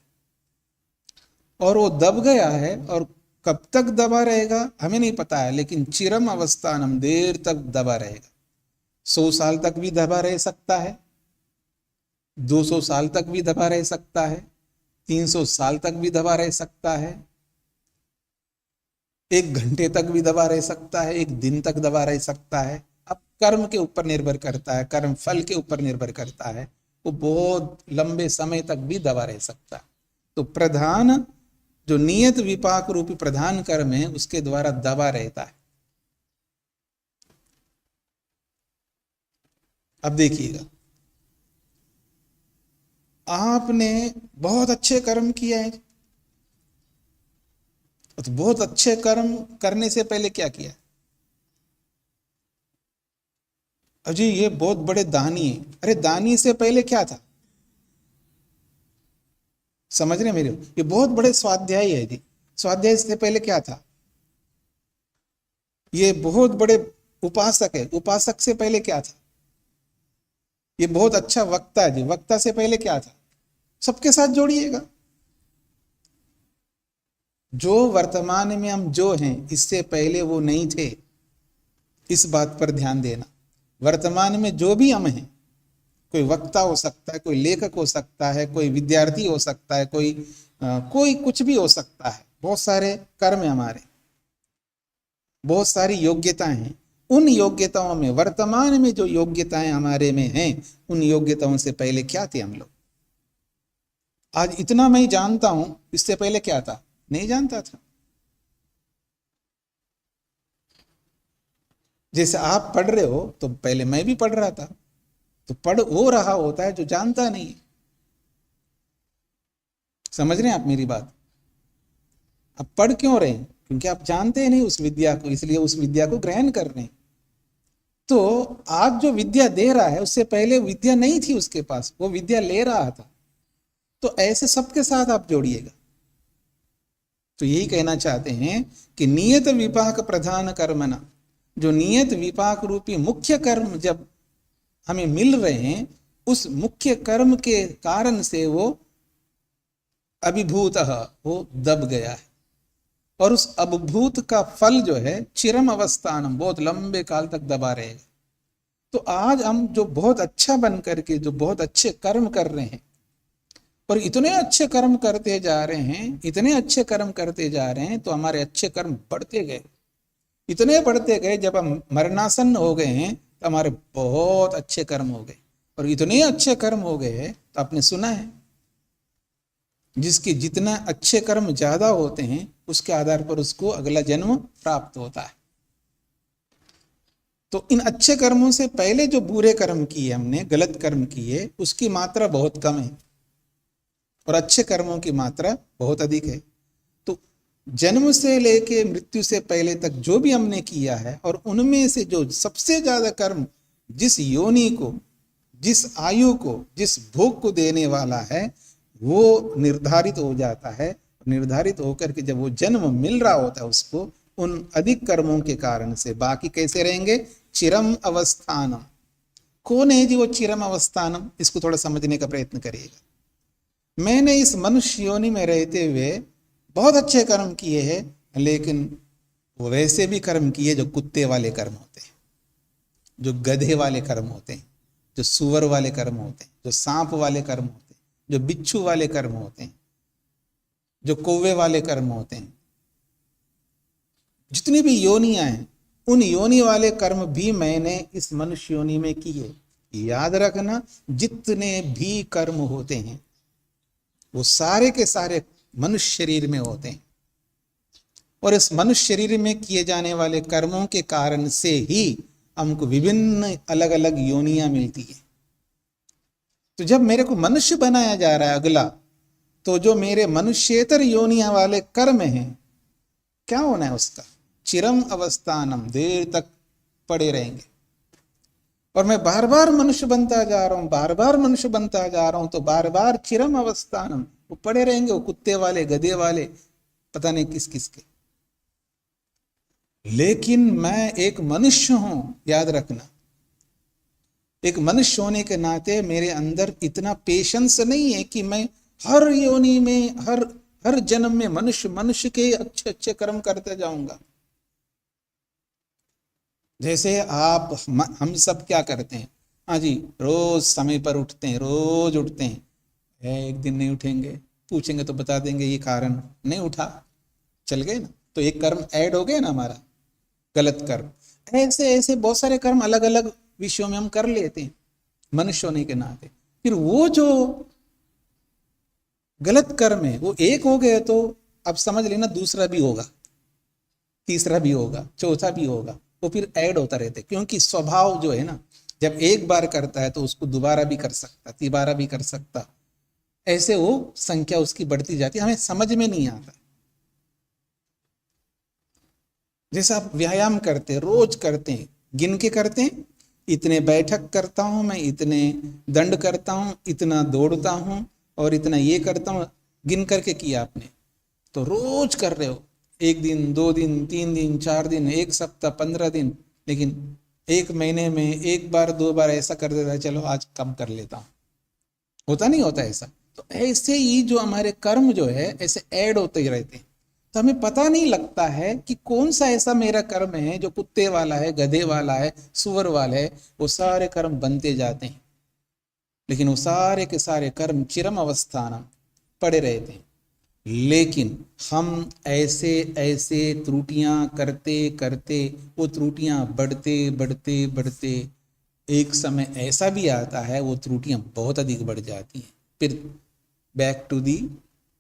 और वो दब गया है और कब तक दबा रहेगा हमें नहीं पता है, लेकिन चिरम अवस्थानम, देर तक दबा रहेगा। 100 साल तक भी दबा रह सकता है, 200 साल तक भी दबा रह सकता है, 300 साल तक भी दबा रह सकता है, 1 घंटे तक भी दबा रह सकता है, 1 दिन तक दबा रह सकता है। अब कर्म के ऊपर निर्भर करता है, कर्म फल के ऊपर निर्भर करता है, वो बहुत लंबे समय तक भी दबा रह सकता है। तो प्रधान जो नियत विपाक रूपी प्रधान कर्म है उसके द्वारा दबा रहता है। अब देखिएगा, आपने बहुत अच्छे कर्म किए हैं, तो बहुत अच्छे कर्म करने से पहले क्या किया? अजी ये बहुत बड़े दानी है। अरे दानी से पहले क्या था? समझ रहे मेरे? ये बहुत बड़े स्वाध्यायी है जी, स्वाध्याय से पहले क्या था? ये बहुत बड़े उपासक है, उपासक से पहले क्या था? ये बहुत अच्छा वक्ता है जी, वक्ता से पहले क्या था? सबके साथ जोड़िएगा। जो वर्तमान में हम जो हैं इससे पहले वो नहीं थे, इस बात पर ध्यान देना। वर्तमान में जो भी हम हैं, कोई वक्ता हो सकता है, कोई लेखक हो सकता है, कोई विद्यार्थी हो सकता है, कोई कुछ भी हो सकता है। बहुत सारे कर्म है हमारे, बहुत सारी योग्यताएं हैं। उन योग्यताओं में, वर्तमान में जो योग्यताएं हमारे में हैं, उन योग्यताओं से पहले क्या थे हम लोग? आज इतना मैं जानता हूं, इससे पहले क्या था? नहीं जानता था। जैसे आप पढ़ रहे हो तो पहले मैं भी पढ़ रहा था, तो पढ़ वो रहा होता है जो जानता नहीं है। समझ रहे हैं आप मेरी बात? अब पढ़ क्यों रहे हैं? क्योंकि आप जानते नहीं उस विद्या को, इसलिए उस विद्या को ग्रहण कर रहे हैं। तो आज जो विद्या दे रहा है उससे पहले विद्या नहीं थी उसके पास, वो विद्या ले रहा था। तो ऐसे सबके साथ आप जोड़िएगा। तो यही कहना चाहते हैं कि नियत विपाक प्रधान कर्मना, जो नियत विपाक रूपी मुख्य कर्म जब हमें मिल रहे हैं, उस मुख्य कर्म के कारण से वो अभिभूत, वो दब गया है। और उस अभिभूत का फल जो है चिरम अवस्थानम, बहुत लंबे काल तक दबा रहेगा। तो आज हम जो बहुत अच्छा बन करके जो बहुत अच्छे कर्म कर रहे हैं, और इतने अच्छे कर्म करते जा रहे हैं, इतने अच्छे कर्म करते जा रहे हैं, तो हमारे अच्छे कर्म बढ़ते गए, इतने बढ़ते गए, जब हम मरणासन्न हो गए हैं तो हमारे बहुत अच्छे कर्म हो गए। और इतने अच्छे कर्म हो गए हैं, तो आपने सुना है जिसके जितना अच्छे कर्म ज्यादा होते हैं उसके आधार पर उसको अगला जन्म प्राप्त होता है। तो इन अच्छे कर्मों से पहले जो बुरे कर्म किए हमने, गलत कर्म किए, उसकी मात्रा बहुत कम है और अच्छे कर्मों की मात्रा बहुत अधिक है। तो जन्म से लेके मृत्यु से पहले तक जो भी हमने किया है, और उनमें से जो सबसे ज्यादा कर्म जिस योनि को, जिस आयु को, जिस भोग को देने वाला है, वो निर्धारित हो जाता है। निर्धारित होकर के जब वो जन्म मिल रहा होता है उसको, उन अधिक कर्मों के कारण से बाकी कैसे रहेंगे? चिरम अवस्थानम। कौन है जी वो चिरम अवस्थानम? इसको थोड़ा समझने का प्रयत्न करिएगा। मैंने इस मनुष्य योनि में रहते हुए बहुत अच्छे कर्म किए हैं, लेकिन वो वैसे भी कर्म किए जो कुत्ते वाले कर्म होते हैं, जो गधे वाले कर्म होते हैं, जो सुअर वाले कर्म होते हैं, जो सांप वाले कर्म होते हैं, जो बिच्छू वाले कर्म होते हैं, जो कौवे वाले कर्म होते हैं। जितनी भी योनियां हैं, उन योनि वाले कर्म भी मैंने इस मनुष्य योनि में किए। याद रखना, जितने भी कर्म होते हैं वो सारे के सारे मनुष्य शरीर में होते हैं, और इस मनुष्य शरीर में किए जाने वाले कर्मों के कारण से ही हमको विभिन्न अलग अलग योनियां मिलती है। तो जब मेरे को मनुष्य बनाया जा रहा है अगला, तो जो मेरे मनुष्येतर योनियां वाले कर्म हैं, क्या होना है उसका? चिरम अवस्थानम, देर तक पड़े रहेंगे। और मैं बार बार मनुष्य बनता जा रहा हूं, बार बार मनुष्य बनता जा रहा हूं, तो बार बार चिरम अवस्थानम, वो पड़े रहेंगे, वो कुत्ते वाले, गधे वाले, पता नहीं किस किस के। लेकिन मैं एक मनुष्य हूं, याद रखना, एक मनुष्य होने के नाते मेरे अंदर इतना पेशेंस नहीं है कि मैं हर योनि में, हर जन्म में मनुष्य के अच्छे अच्छे कर्म करते जाऊंगा। जैसे आप हम सब क्या करते हैं, हाँ जी, रोज समय पर उठते हैं, रोज उठते हैं, एक दिन नहीं उठेंगे, पूछेंगे तो बता देंगे ये कारण, नहीं उठा, चल गए ना, तो एक कर्म ऐड हो गया ना हमारा, गलत कर्म। ऐसे ऐसे बहुत सारे कर्म अलग अलग विषयों में हम कर लेते हैं मनुष्य होने के नाते। फिर वो जो गलत कर्म है वो एक हो गए, तो अब समझ लेना दूसरा भी होगा, तीसरा भी होगा, चौथा भी होगा, वो फिर ऐड होता रहता है। क्योंकि स्वभाव जो है ना, जब एक बार करता है तो उसको दोबारा भी कर सकता, तिबारा भी कर सकता, ऐसे वो संख्या उसकी बढ़ती जाती है, हमें समझ में नहीं आता। जैसे आप व्यायाम करते, रोज करते हैं, गिन के करते हैं, इतने बैठक करता हूं मैं, इतने दंड करता हूं, इतना दौड़ता हूं और इतना ये करता हूं, गिन करके किया आपने, तो रोज कर रहे हो, 1 दिन, 2 दिन, 3 दिन, 4 दिन, 1 सप्ताह, 15 दिन, लेकिन 1 महीने में 1 बार 2 बार ऐसा कर देता है, चलो आज कम कर लेता हूं, होता नहीं होता ऐसा। तो ऐसे ही जो हमारे कर्म जो है ऐसे ऐड होते ही रहते हैं, तो हमें पता नहीं लगता है कि कौन सा ऐसा मेरा कर्म है जो कुत्ते वाला है, गधे वाला है, सुअर वाला है, वो सारे कर्म बनते जाते हैं। लेकिन वो सारे के सारे कर्म चिरम अवस्थान पड़े रहते हैं। लेकिन हम ऐसे ऐसे त्रुटियां करते करते वो त्रुटियां बढ़ते बढ़ते बढ़ते एक समय ऐसा भी आता है वो त्रुटियां बहुत अधिक बढ़ जाती हैं, फिर बैक टू दी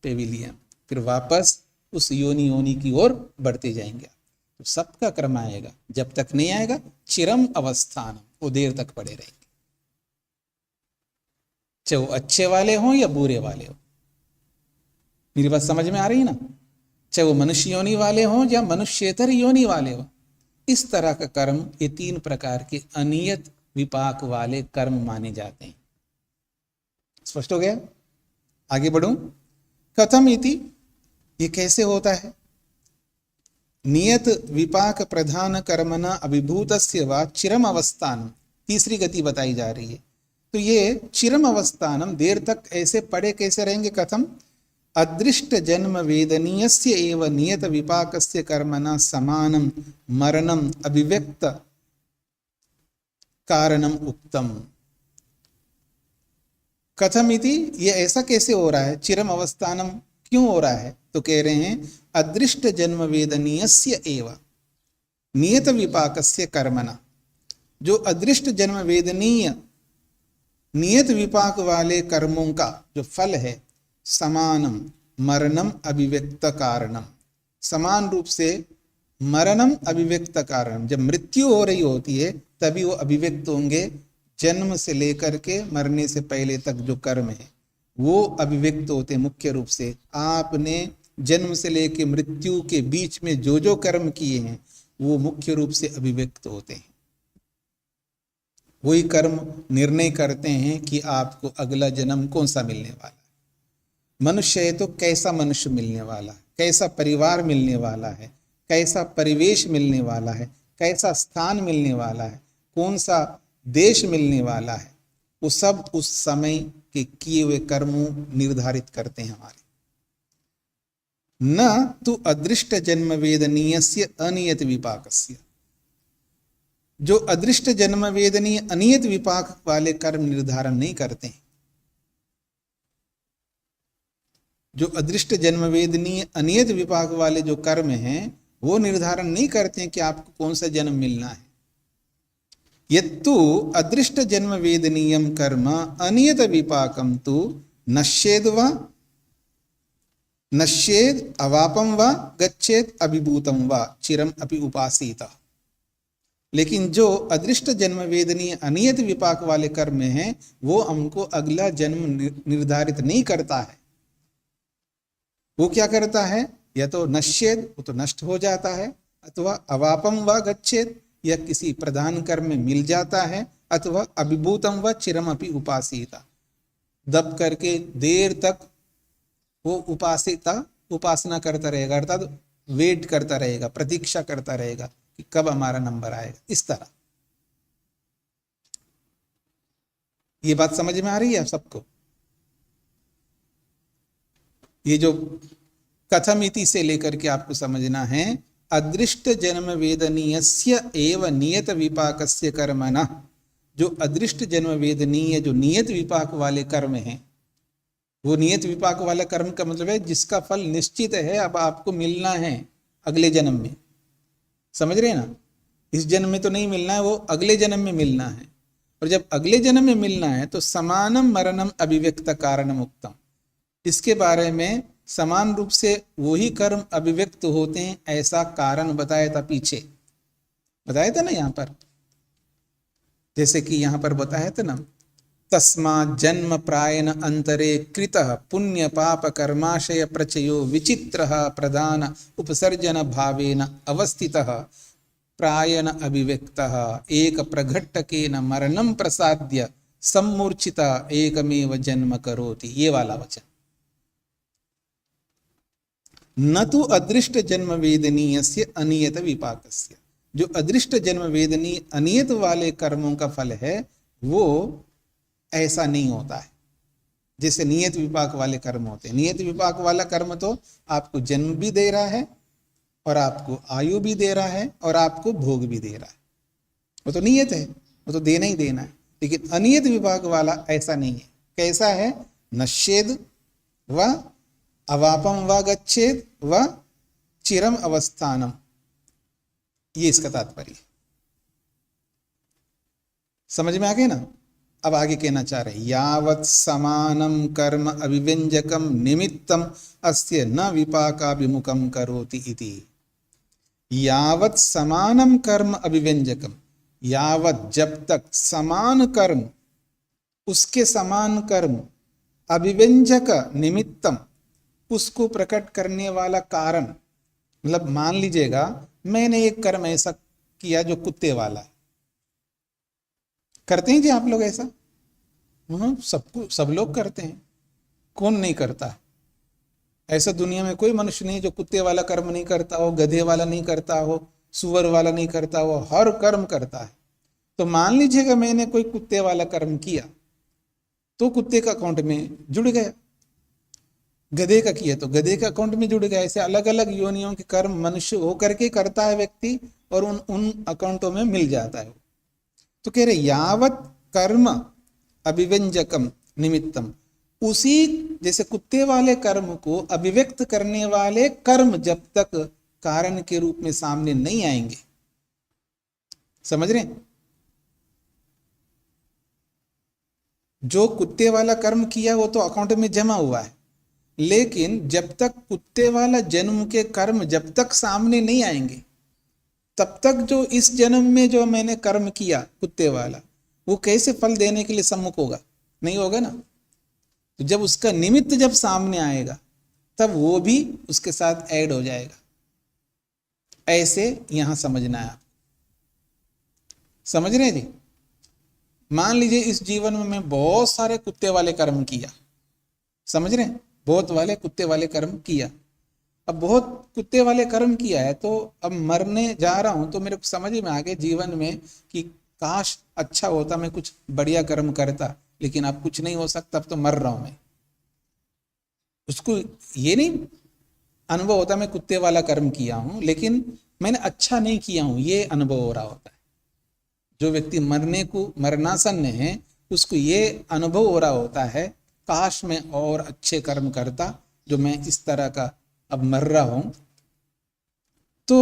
पेविलियन, फिर वापस उस योनि की ओर बढ़ते जाएंगे। तो सबका कर्म आएगा, जब तक नहीं आएगा चिरम अवस्थान, वो देर तक पड़े रहेंगे, चाहे वो अच्छे वाले हों या बुरे वाले हों। मेरी बात समझ में आ रही ना? चाहे वो मनुष्य योनि वाले हों या मनुष्येतर योनि वाले हों, इस तरह का कर्म, ये 3 प्रकार के अनियत विपाक वाले कर्म माने जाते हैं। स्पष्ट हो गया? आगे बढ़ूं। कथम इति, ये कैसे होता है? नियत विपाक प्रधान कर्मण अभिभूतस्य वा चिरम अवस्थानम, तीसरी गति बताई जा रही है। तो ये चिरम अवस्थानम, देर तक ऐसे पड़े कैसे रहेंगे? कथम? अदृष्ट जन्म वेदनीयस्य एव नियत विपाकस्य कर्मणा समानम मरणम अभिव्यक्त कारणम उक्तम। कथम इति, ये ऐसा कैसे हो रहा है? चिरम अवस्थानम क्यों हो रहा है? तो कह रहे हैं अदृष्ट जन्म वेदनीयस्य एव नियत विपाकस्य कर्मणा, जो अदृष्ट जन्म वेदनीय नियत विपाक वाले कर्मों का जो फल है, समानम मरणम अभिव्यक्त कारणम, समान रूप से मरणम अभिव्यक्त कारणम, जब मृत्यु हो रही होती है तभी वो अभिव्यक्त होंगे। जन्म से लेकर के मरने से पहले तक जो कर्म है वो अभिव्यक्त होते हैं। मुख्य रूप से आपने जन्म से लेकर मृत्यु के बीच में जो जो कर्म किए हैं वो मुख्य रूप से अभिव्यक्त होते हैं। वही कर्म निर्णय करते हैं कि आपको अगला जन्म कौन सा मिलने वाला है। मनुष्य है तो कैसा मनुष्य मिलने वाला है, कैसा परिवार मिलने वाला है, कैसा परिवेश मिलने वाला है, कैसा स्थान मिलने वाला है, कौन सा देश मिलने वाला है, वो सब उस समय के किए हुए कर्मों निर्धारित करते हैं हमारे। न तो अदृष्ट जन्म वेदनीयस्य अनियत विपाकस्य, जो अदृष्ट जन्म वेदनीय अनियत विपाक वाले कर्म निर्धारण नहीं करते हैं, जो अदृष्ट जन्म वेदनीय अनियत विपाक वाले जो कर्म हैं वो निर्धारण नहीं करते हैं कि आपको कौन सा जन्म मिलना है। यत्तु अदृष्ट जन्म वेदनीयम कर्म अनियत विपाकम तु नश्येद व नश्येद अवापम व गच्छेद अभिभूतम व चिरम अपि उपासीत। लेकिन जो अदृष्ट जन्म वेदनीय अनियत विपाक वाले कर्म हैं वो हमको अगला जन्म निर्धारित नहीं करता है। वो क्या करता है, या तो नश्येद, वो तो नष्ट हो जाता है, अथवा अवापम व गच्छेद, या किसी प्रधान कर्म में मिल जाता है, अथवा अभिभूतम व चिरम अपि उपासीता, दब करके देर तक वो उपासना करता रहेगा, अर्थात वेट करता रहेगा, प्रतीक्षा करता रहेगा कि कब हमारा नंबर आएगा। इस तरह ये बात समझ में आ रही है सबको? ये जो कथम इति से लेकर के आपको समझना है, अदृष्ट जन्म वेदनीयस्य एव नियत विपाकस्य कर्मणः, जो अदृष्ट जन्म वेदनीय जो नियत विपाक वाले कर्म हैं, वो नियत विपाक वाला कर्म का मतलब है जिसका फल निश्चित है, अब आपको मिलना है अगले जन्म में। समझ रहे हैं ना? इस जन्म में तो नहीं मिलना है, वो अगले जन्म में मिलना है। और जब अगले जन्म में मिलना है तो समानम मरणम अभिव्यक्त कारणम उक्तम, इसके बारे में समान रूप से वही कर्म अभिव्यक्त होते हैं ऐसा कारण बताया था, पीछे बताया था ना यहाँ पर। जैसे कि यहाँ पर बताया था ना, तस्मात् जन्म प्रायण अंतरे कृतः पुण्य पाप कर्माशय प्रचयो विचित्रः प्रधान उपसर्जन भावेन अवस्थितः प्रायण अभिव्यक्तः एक प्रघट्टकेन मरणं प्रसाद्य सम्मूर्छिता एकमेव जन्म करोति। ये वाला वचन, न तो अदृष्ट जन्म वेदनीयस्य अनियत विपाकस्य, जो अदृष्ट जन्म वेदनीय अनियत वाले कर्मों का फल है वो ऐसा नहीं होता है जैसे नियत विपाक वाले कर्म होते हैं। नियत विपाक वाला कर्म तो आपको जन्म भी दे रहा है और आपको आयु भी दे रहा है और आपको भोग भी दे रहा है, वो तो नियत है, वो तो देना ही देना है। लेकिन अनियत विपाक वाला ऐसा नहीं है। कैसा है? नश्येद व अवापम व गच्छेद व चिरम अवस्थानम, ये इसका तात्पर्य। समझ में आ गए ना? अब आगे कहना चाह रहे, यावत् समानम कर्म अभिव्यंजकम निमित्तम अस्य न विपाकाभिमुखम करोति इति। यावत् समानम कर्म अभिव्यंजकम, यावत् जब तक समान कर्म, उसके समान कर्म, अभिव्यंजक निमित्तम, उसको प्रकट करने वाला कारण, मतलब मान लीजिएगा मैंने एक कर्म ऐसा किया जो कुत्ते वाला है। करते हैं जी आप लोग ऐसा? सब लोग करते हैं, कौन नहीं करता है? ऐसा दुनिया में कोई मनुष्य नहीं जो कुत्ते वाला कर्म नहीं करता हो, गधे वाला नहीं करता हो, सुअर वाला नहीं करता हो, हर कर्म करता है। तो मान लीजिएगा मैंने कोई कुत्ते वाला कर्म किया तो कुत्ते का अकाउंट में जुड़ गया, गधे का किया तो गधे का अकाउंट में जुड़ गया। ऐसे अलग अलग योनियों के कर्म मनुष्य होकर के करता है व्यक्ति, और उन अकाउंटों में मिल जाता है। तो कह रहे यावत कर्म अभिव्यंजकम निमित्तम, उसी जैसे कुत्ते वाले कर्म को अभिव्यक्त करने वाले कर्म जब तक कारण के रूप में सामने नहीं आएंगे, समझ रहे? जो कुत्ते वाला कर्म किया वो तो अकाउंट में जमा हुआ है, लेकिन जब तक कुत्ते वाला जन्म के कर्म जब तक सामने नहीं आएंगे तब तक जो इस जन्म में जो मैंने कर्म किया कुत्ते वाला, वो कैसे फल देने के लिए सम्मुख होगा? नहीं होगा ना। तो जब उसका निमित्त जब सामने आएगा तब वो भी उसके साथ ऐड हो जाएगा। ऐसे यहां समझना है आप। समझ रहे हैं जी? मान लीजिए इस जीवन में मैं बहुत सारे कुत्ते वाले कर्म किया, समझ रहे हैं? बहुत वाले कुत्ते वाले कर्म किया। अब बहुत कुत्ते वाले कर्म किया है तो अब मरने जा रहा हूं तो मेरे को समझ में आ गया जीवन में कि काश अच्छा होता मैं कुछ बढ़िया कर्म करता, लेकिन अब कुछ नहीं हो सकता, अब तो मर रहा हूं मैं। उसको ये नहीं अनुभव होता मैं कुत्ते वाला कर्म किया हूं लेकिन मैंने अच्छा नहीं किया हूं, ये अनुभव हो रहा होता है। जो व्यक्ति मरनासन्न है उसको ये अनुभव हो रहा होता है काश मैं और अच्छे कर्म करता, जो मैं इस तरह का अब मर रहा हूं। तो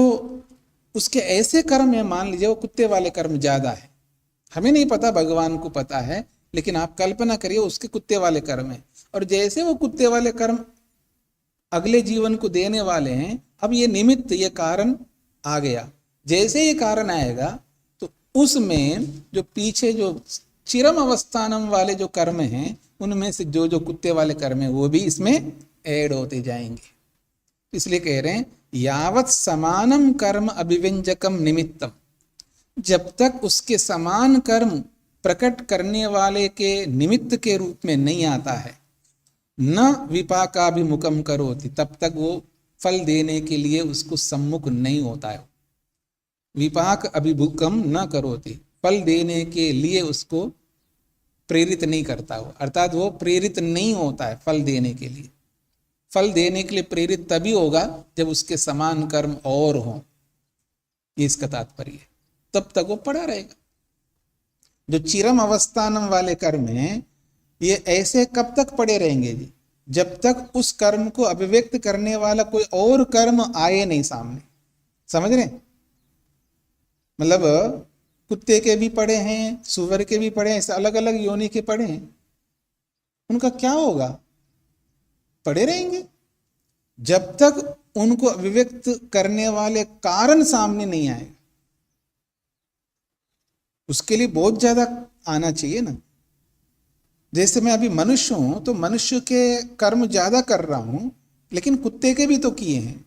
उसके ऐसे कर्म है, मान लीजिए वो कुत्ते वाले कर्म ज्यादा है, हमें नहीं पता, भगवान को पता है, लेकिन आप कल्पना करिए उसके कुत्ते वाले कर्म है। और जैसे वो कुत्ते वाले कर्म अगले जीवन को देने वाले हैं, अब ये निमित्त, ये कारण आ गया। जैसे ये कारण आएगा तो उसमें जो पीछे जो चिरम अवस्थानम वाले जो कर्म हैं, उनमें से जो जो कुत्ते वाले कर्म हैं वो भी इसमें ऐड होते जाएंगे। इसलिए कह रहे हैं यावत समानम कर्म अभिव्यंजकम निमित्तम, जब तक उसके समान कर्म प्रकट करने वाले के निमित्त के रूप में नहीं आता है, न विपाकाभिमुखम करोति, तब तक वो फल देने के लिए उसको सम्मुख नहीं होता है। विपाक अभिमुखम न करोति, फल देने के लिए उसको प्रेरित नहीं करता हो, अर्थात वो प्रेरित नहीं होता है फल देने के लिए। फल देने के लिए प्रेरित तभी होगा जब उसके समान कर्म और हो, ये इसका तात्पर्य है। तब तक वो पड़ा रहेगा। जो चिरम अवस्थानम वाले कर्म हैं, ये ऐसे कब तक पड़े रहेंगे जी? जब तक उस कर्म को अभिव्यक्त करने वाला कोई और कर्म आए नहीं सामने। समझ रहे? मतलब कुत्ते के भी पड़े हैं, सुअर के भी पड़े हैं, ऐसे अलग अलग योनि के पड़े हैं, उनका क्या होगा? पड़े रहेंगे जब तक उनको अभिव्यक्त करने वाले कारण सामने नहीं आएगा। उसके लिए बहुत ज्यादा आना चाहिए ना। जैसे मैं अभी मनुष्य हूं तो मनुष्य के कर्म ज्यादा कर रहा हूं, लेकिन कुत्ते के भी तो किए हैं।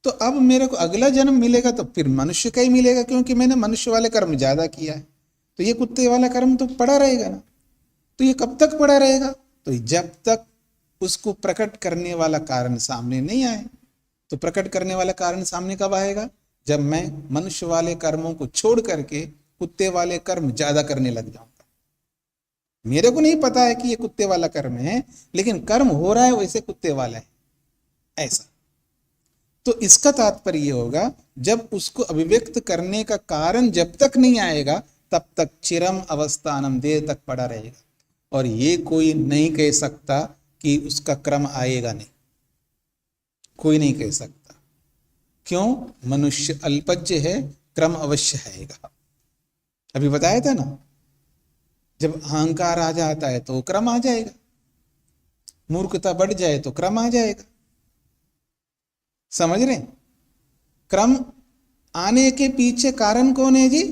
तो अब मेरे को अगला जन्म मिलेगा तो फिर मनुष्य का ही मिलेगा, क्योंकि मैंने मनुष्य वाले कर्म ज्यादा किया है। तो ये कुत्ते वाला कर्म तो पड़ा रहेगा ना। तो ये कब तक पड़ा रहेगा? तो जब तक उसको प्रकट करने वाला कारण सामने नहीं आए। तो प्रकट करने वाला कारण सामने कब आएगा? जब मैं मनुष्य वाले कर्मों को छोड़ करके कुत्ते वाले कर्म ज्यादा करने लग जाऊंगा। मेरे को नहीं पता है कि ये कुत्ते वाला कर्म है, लेकिन कर्म हो रहा है वैसे कुत्ते वाला है, ऐसा। तो इसका तात्पर्य ये होगा, जब उसको अभिव्यक्त करने का कारण जब तक नहीं आएगा तब तक चिरम अवस्थानम, देर तक पड़ा रहेगा। और ये कोई नहीं कह सकता कि उसका क्रम आएगा नहीं, कोई नहीं कह सकता। क्यों? मनुष्य अल्पज्य है, क्रम अवश्य आएगा। अभी बताया था ना, जब अहंकार आ जाता है तो क्रम आ जाएगा, मूर्खता बढ़ जाए तो क्रम आ जाएगा। समझ रहे? क्रम आने के पीछे कारण कौन है जी?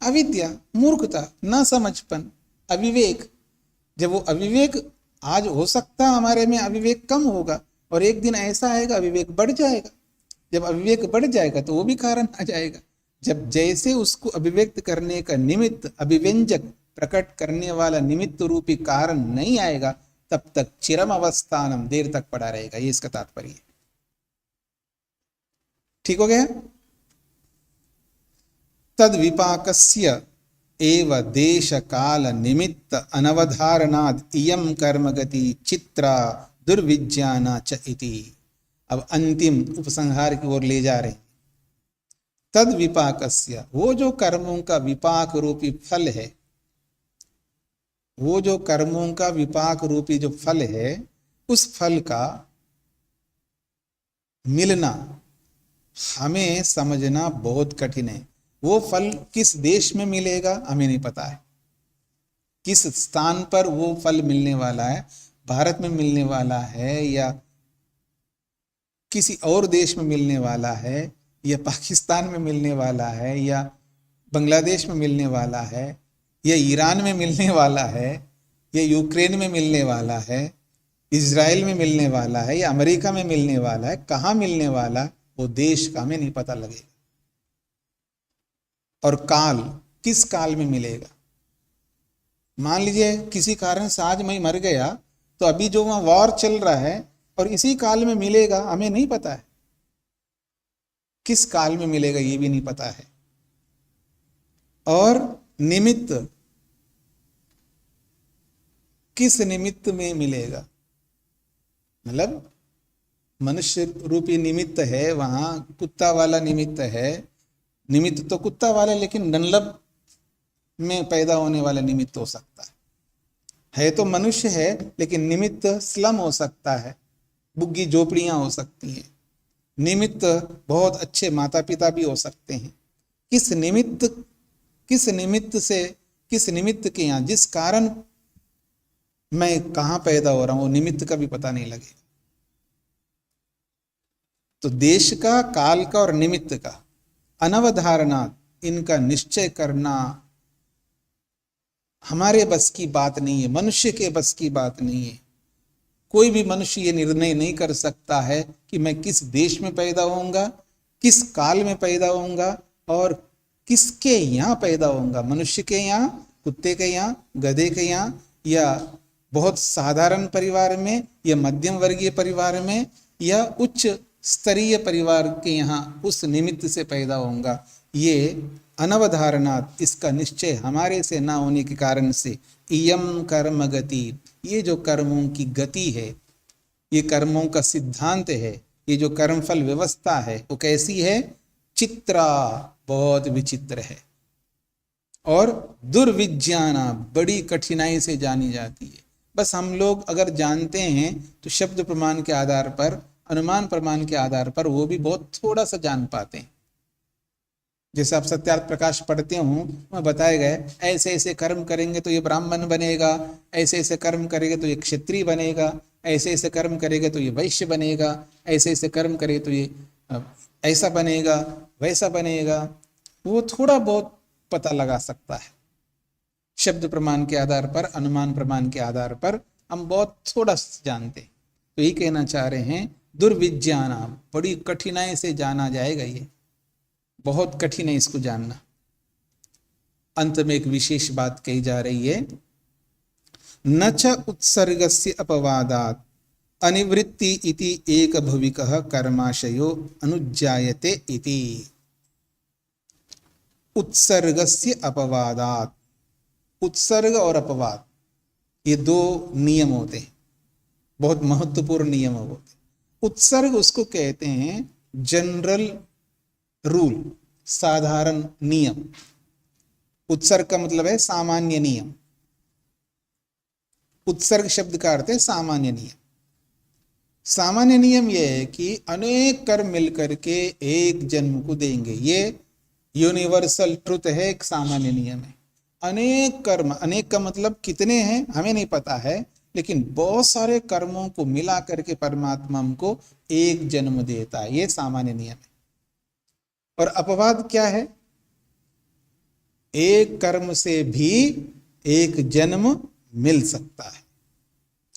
अविद्या, मूर्खता, न समझपन, अविवेक। जब वो अविवेक, आज हो सकता हमारे में अविवेक कम होगा और एक दिन ऐसा आएगा अविवेक बढ़ जाएगा। जब अविवेक बढ़ जाएगा तो वो भी कारण आ जाएगा। जब जैसे उसको अभिव्यक्त करने का निमित्त, अभिव्यंजक, प्रकट करने वाला निमित्त रूपी कारण नहीं आएगा, तब तक चिरम अवस्थानम, देर तक पड़ा रहेगा। ये इसका तात्पर्य है। ठीक हो गया? तद विपाकस्य एव देश काल निमित्त अनवधारणाद इयम कर्म गति चित्रा दुर्विज्ञाना च इति। अब अंतिम उपसंहार की ओर ले जा रहे हैं। तद विपाकस्य, वो जो कर्मों का विपाक रूपी फल है, वो जो कर्मों का विपाक रूपी जो फल है, उस फल का मिलना हमें समझना बहुत कठिन है। वो फल किस देश में मिलेगा हमें नहीं पता है, किस स्थान पर वो फल मिलने वाला है। भारत में मिलने वाला है या किसी और देश में मिलने वाला है, या पाकिस्तान में मिलने वाला है, या बांग्लादेश में मिलने वाला है, या ईरान में मिलने वाला है, या यूक्रेन में मिलने वाला है, इजराइल में मिलने वाला है, या अमेरिका में मिलने वाला है, कहाँ मिलने वाला वो देश का हमें नहीं पता लगेगा। और काल, किस काल में मिलेगा। मान लीजिए किसी कारण से आज मैं मर गया, तो अभी जो वहां वॉर चल रहा है और इसी काल में मिलेगा, हमें नहीं पता है। किस काल में मिलेगा ये भी नहीं पता है। और निमित्त, किस निमित्त में मिलेगा, मतलब मनुष्य रूपी निमित्त है, वहां कुत्ता वाला निमित्त है। निमित्त तो कुत्ता वाला, लेकिन डनलप में पैदा होने वाला निमित्त हो सकता है तो मनुष्य है, लेकिन निमित्त स्लम हो सकता है, बुग्गी झोपड़ियां हो सकती हैं। निमित्त बहुत अच्छे माता पिता भी हो सकते हैं। किस निमित्त से, किस निमित्त के यहाँ, जिस कारण मैं कहाँ पैदा हो रहा हूं, वो निमित्त का भी पता नहीं लगे। तो देश का, काल का और निमित्त का अनवधारणा, इनका निश्चय करना हमारे बस की बात नहीं है, मनुष्य के बस की बात नहीं है। कोई भी मनुष्य ये निर्णय नहीं कर सकता है कि मैं किस देश में पैदा होऊंगा, किस काल में पैदा होऊंगा और किसके यहाँ पैदा होऊंगा। मनुष्य के यहाँ, कुत्ते के यहाँ, गधे के यहाँ, या बहुत साधारण परिवार में, या मध्यम वर्गीय परिवार में, या उच्च स्तरीय परिवार के यहाँ उस निमित्त से पैदा होऊंगा। ये अनवधारणात्, इसका निश्चय हमारे से ना होने के कारण से इयम कर्म गति, ये जो कर्मों की गति है, ये कर्मों का सिद्धांत है, ये जो कर्मफल व्यवस्था है वो कैसी है? चित्रा, बहुत विचित्र है, और दुर्विज्ञाना, बड़ी कठिनाई से जानी जाती है। बस हम लोग अगर जानते हैं तो शब्द प्रमाण के आधार पर, अनुमान प्रमाण के आधार पर वो भी बहुत थोड़ा सा जान पाते हैं। जैसे आप सत्यार्थ प्रकाश पढ़ते हो, वह बताए गए ऐसे ऐसे कर्म करेंगे तो ये ब्राह्मण बनेगा, ऐसे ऐसे कर्म करेंगे तो ये क्षत्रिय बनेगा, ऐसे ऐसे कर्म करेंगे तो ये वैश्य बनेगा, ऐसे ऐसे कर्म करे तो ये ऐसा बनेगा, वैसा बनेगा। वो थोड़ा बहुत पता लगा सकता है शब्द प्रमाण के आधार पर, अनुमान प्रमाण के आधार पर हम बहुत थोड़ा जानते हैं। तो ये कहना चाह रहे हैं दुर्विज्ञाना, बड़ी कठिनाई से जाना जाएगा, ये बहुत कठिन है इसको जानना। अंत में एक विशेष बात कही जा रही है, न च उत्सर्गस्य अपवादात् अनिवृत्ति इति एक भविकः कर्माशयो अनुज्जायते इति। उत्सर्गस्य अपवादात्, उत्सर्ग और अपवाद ये दो नियम होते हैं, बहुत महत्वपूर्ण नियम होते हैं। उत्सर्ग उसको कहते हैं जनरल रूल, साधारण नियम। उत्सर्ग का मतलब है सामान्य नियम। उत्सर्ग शब्द का अर्थ है सामान्य नियम। सामान्य नियम यह है कि अनेक कर्म मिलकर के एक जन्म को देंगे, ये यूनिवर्सल ट्रुथ है, एक सामान्य नियम है। अनेक कर्म, अनेक का मतलब कितने हैं हमें नहीं पता है, लेकिन बहुत सारे कर्मों को मिला करके परमात्मा हमको एक जन्म देता है, ये सामान्य नियम है। और अपवाद क्या है? एक कर्म से भी एक जन्म मिल सकता है,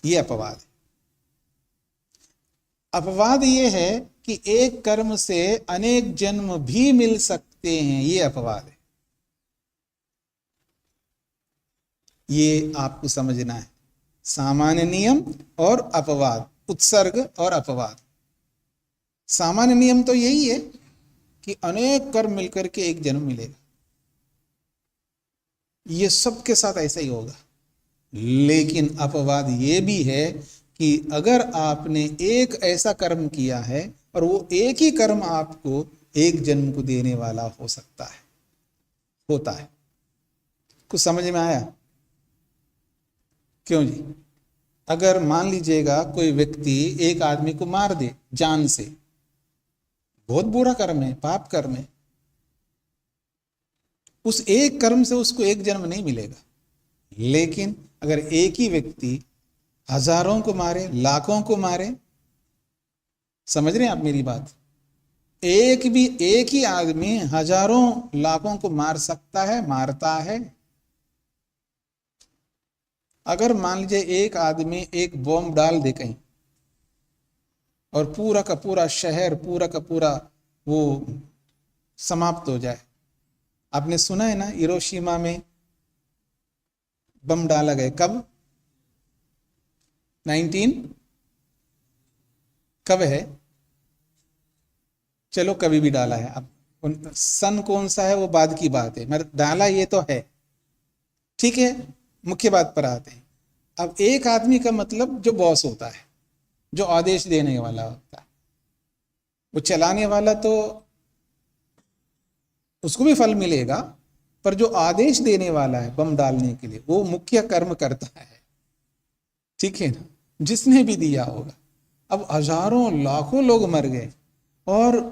ये अपवाद है। अपवाद ये है कि एक कर्म से अनेक जन्म भी मिल सकते हैं, ये अपवाद है। ये आपको समझना है, सामान्य नियम और अपवाद, उत्सर्ग और अपवाद। सामान्य नियम तो यही है कि अनेक कर्म मिलकर के एक जन्म मिलेगा, ये सबके साथ ऐसा ही होगा। लेकिन अपवाद ये भी है कि अगर आपने एक ऐसा कर्म किया है और वो एक ही कर्म आपको एक जन्म को देने वाला हो सकता है, होता है। कुछ समझ में आया? क्यों जी? अगर मान लीजिएगा कोई व्यक्ति एक आदमी को मार दे जान से, बहुत बुरा कर्म है, पाप कर्म है, उस एक कर्म से उसको एक जन्म नहीं मिलेगा। लेकिन अगर एक ही व्यक्ति हजारों को मारे, लाखों को मारे, समझ रहे हैं आप मेरी बात? एक ही आदमी हजारों लाखों को मार सकता है, मारता है। अगर मान लीजिए एक आदमी एक बॉम्ब डाल दे कहीं और पूरा का पूरा शहर, पूरा का पूरा वो समाप्त हो जाए। आपने सुना है ना, हिरोशिमा में बम डाला गया, कब? 19 कब है? चलो कभी भी डाला है, अब सन कौन सा है वो बाद की बात है, मगर डाला ये तो है, ठीक है। मुख्य बात पर आते हैं। अब एक आदमी का मतलब जो बॉस होता है, जो आदेश देने वाला होता है, वो चलाने वाला तो उसको भी फल मिलेगा, पर जो आदेश देने वाला है बम डालने के लिए, वो मुख्य कर्म करता है, ठीक है ना, जिसने भी दिया होगा। अब हजारों लाखों लोग मर गए और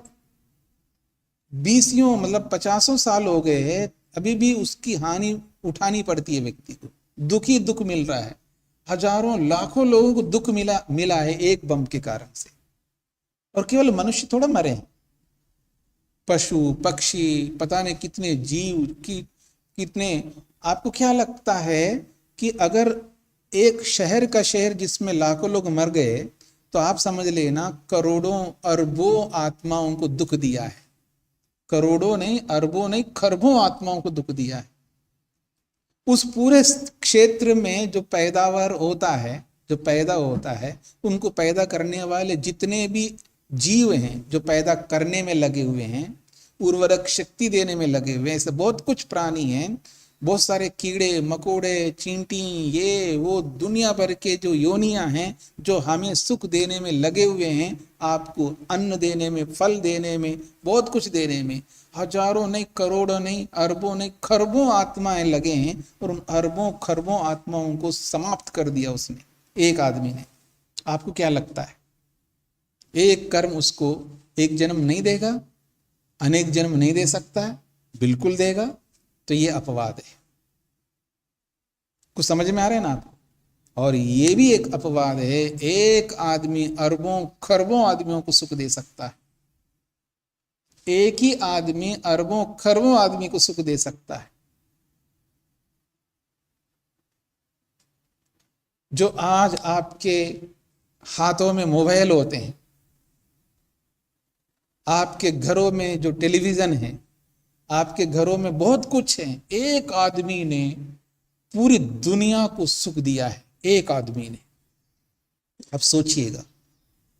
20 मतलब 50 साल हो गए हैं, अभी भी उसकी हानि उठानी पड़ती है व्यक्ति को, दुखी दुख मिल रहा है। हजारों लाखों लोगों को दुख मिला है एक बम के कारण से, और केवल मनुष्य थोड़ा मरे हैं, पशु पक्षी, पता नहीं कितने जीव की कितने। आपको क्या लगता है कि अगर एक शहर का शहर जिसमें लाखों लोग मर गए, तो आप समझ लेना करोड़ों अरबों आत्माओं को दुख दिया है। करोड़ों नहीं, अरबों नहीं, खरबों आत्माओं को दुख दिया है। उस पूरे क्षेत्र में जो पैदावार होता है, जो पैदा होता है, उनको पैदा करने वाले जितने भी जीव हैं, जो पैदा करने में लगे हुए हैं, उर्वरक शक्ति देने में लगे हुए हैं, ऐसे बहुत कुछ प्राणी हैं, बहुत सारे कीड़े मकोड़े, चींटी, ये वो दुनिया भर के जो योनियां हैं, जो हमें सुख देने में लगे हुए हैं, आपको अन्न देने में, फल देने में, बहुत कुछ देने में। हजारों नहीं, करोड़ों नहीं, अरबों नहीं, खरबों आत्माएं लगे हैं, और उन अरबों खरबों आत्माओं को समाप्त कर दिया उसने, एक आदमी ने। आपको क्या लगता है एक कर्म उसको एक जन्म नहीं देगा, अनेक जन्म नहीं दे सकता है? बिल्कुल देगा। तो ये अपवाद है। कुछ समझ में आ रहा है ना आपको? और ये भी एक अपवाद है, एक आदमी अरबों खरबों आदमियों को सुख दे सकता है। एक ही आदमी अरबों खरबों आदमी को सुख दे सकता है। जो आज आपके हाथों में मोबाइल होते हैं, आपके घरों में जो टेलीविजन है, आपके घरों में बहुत कुछ है, एक आदमी ने पूरी दुनिया को सुख दिया है, एक आदमी ने। अब सोचिएगा,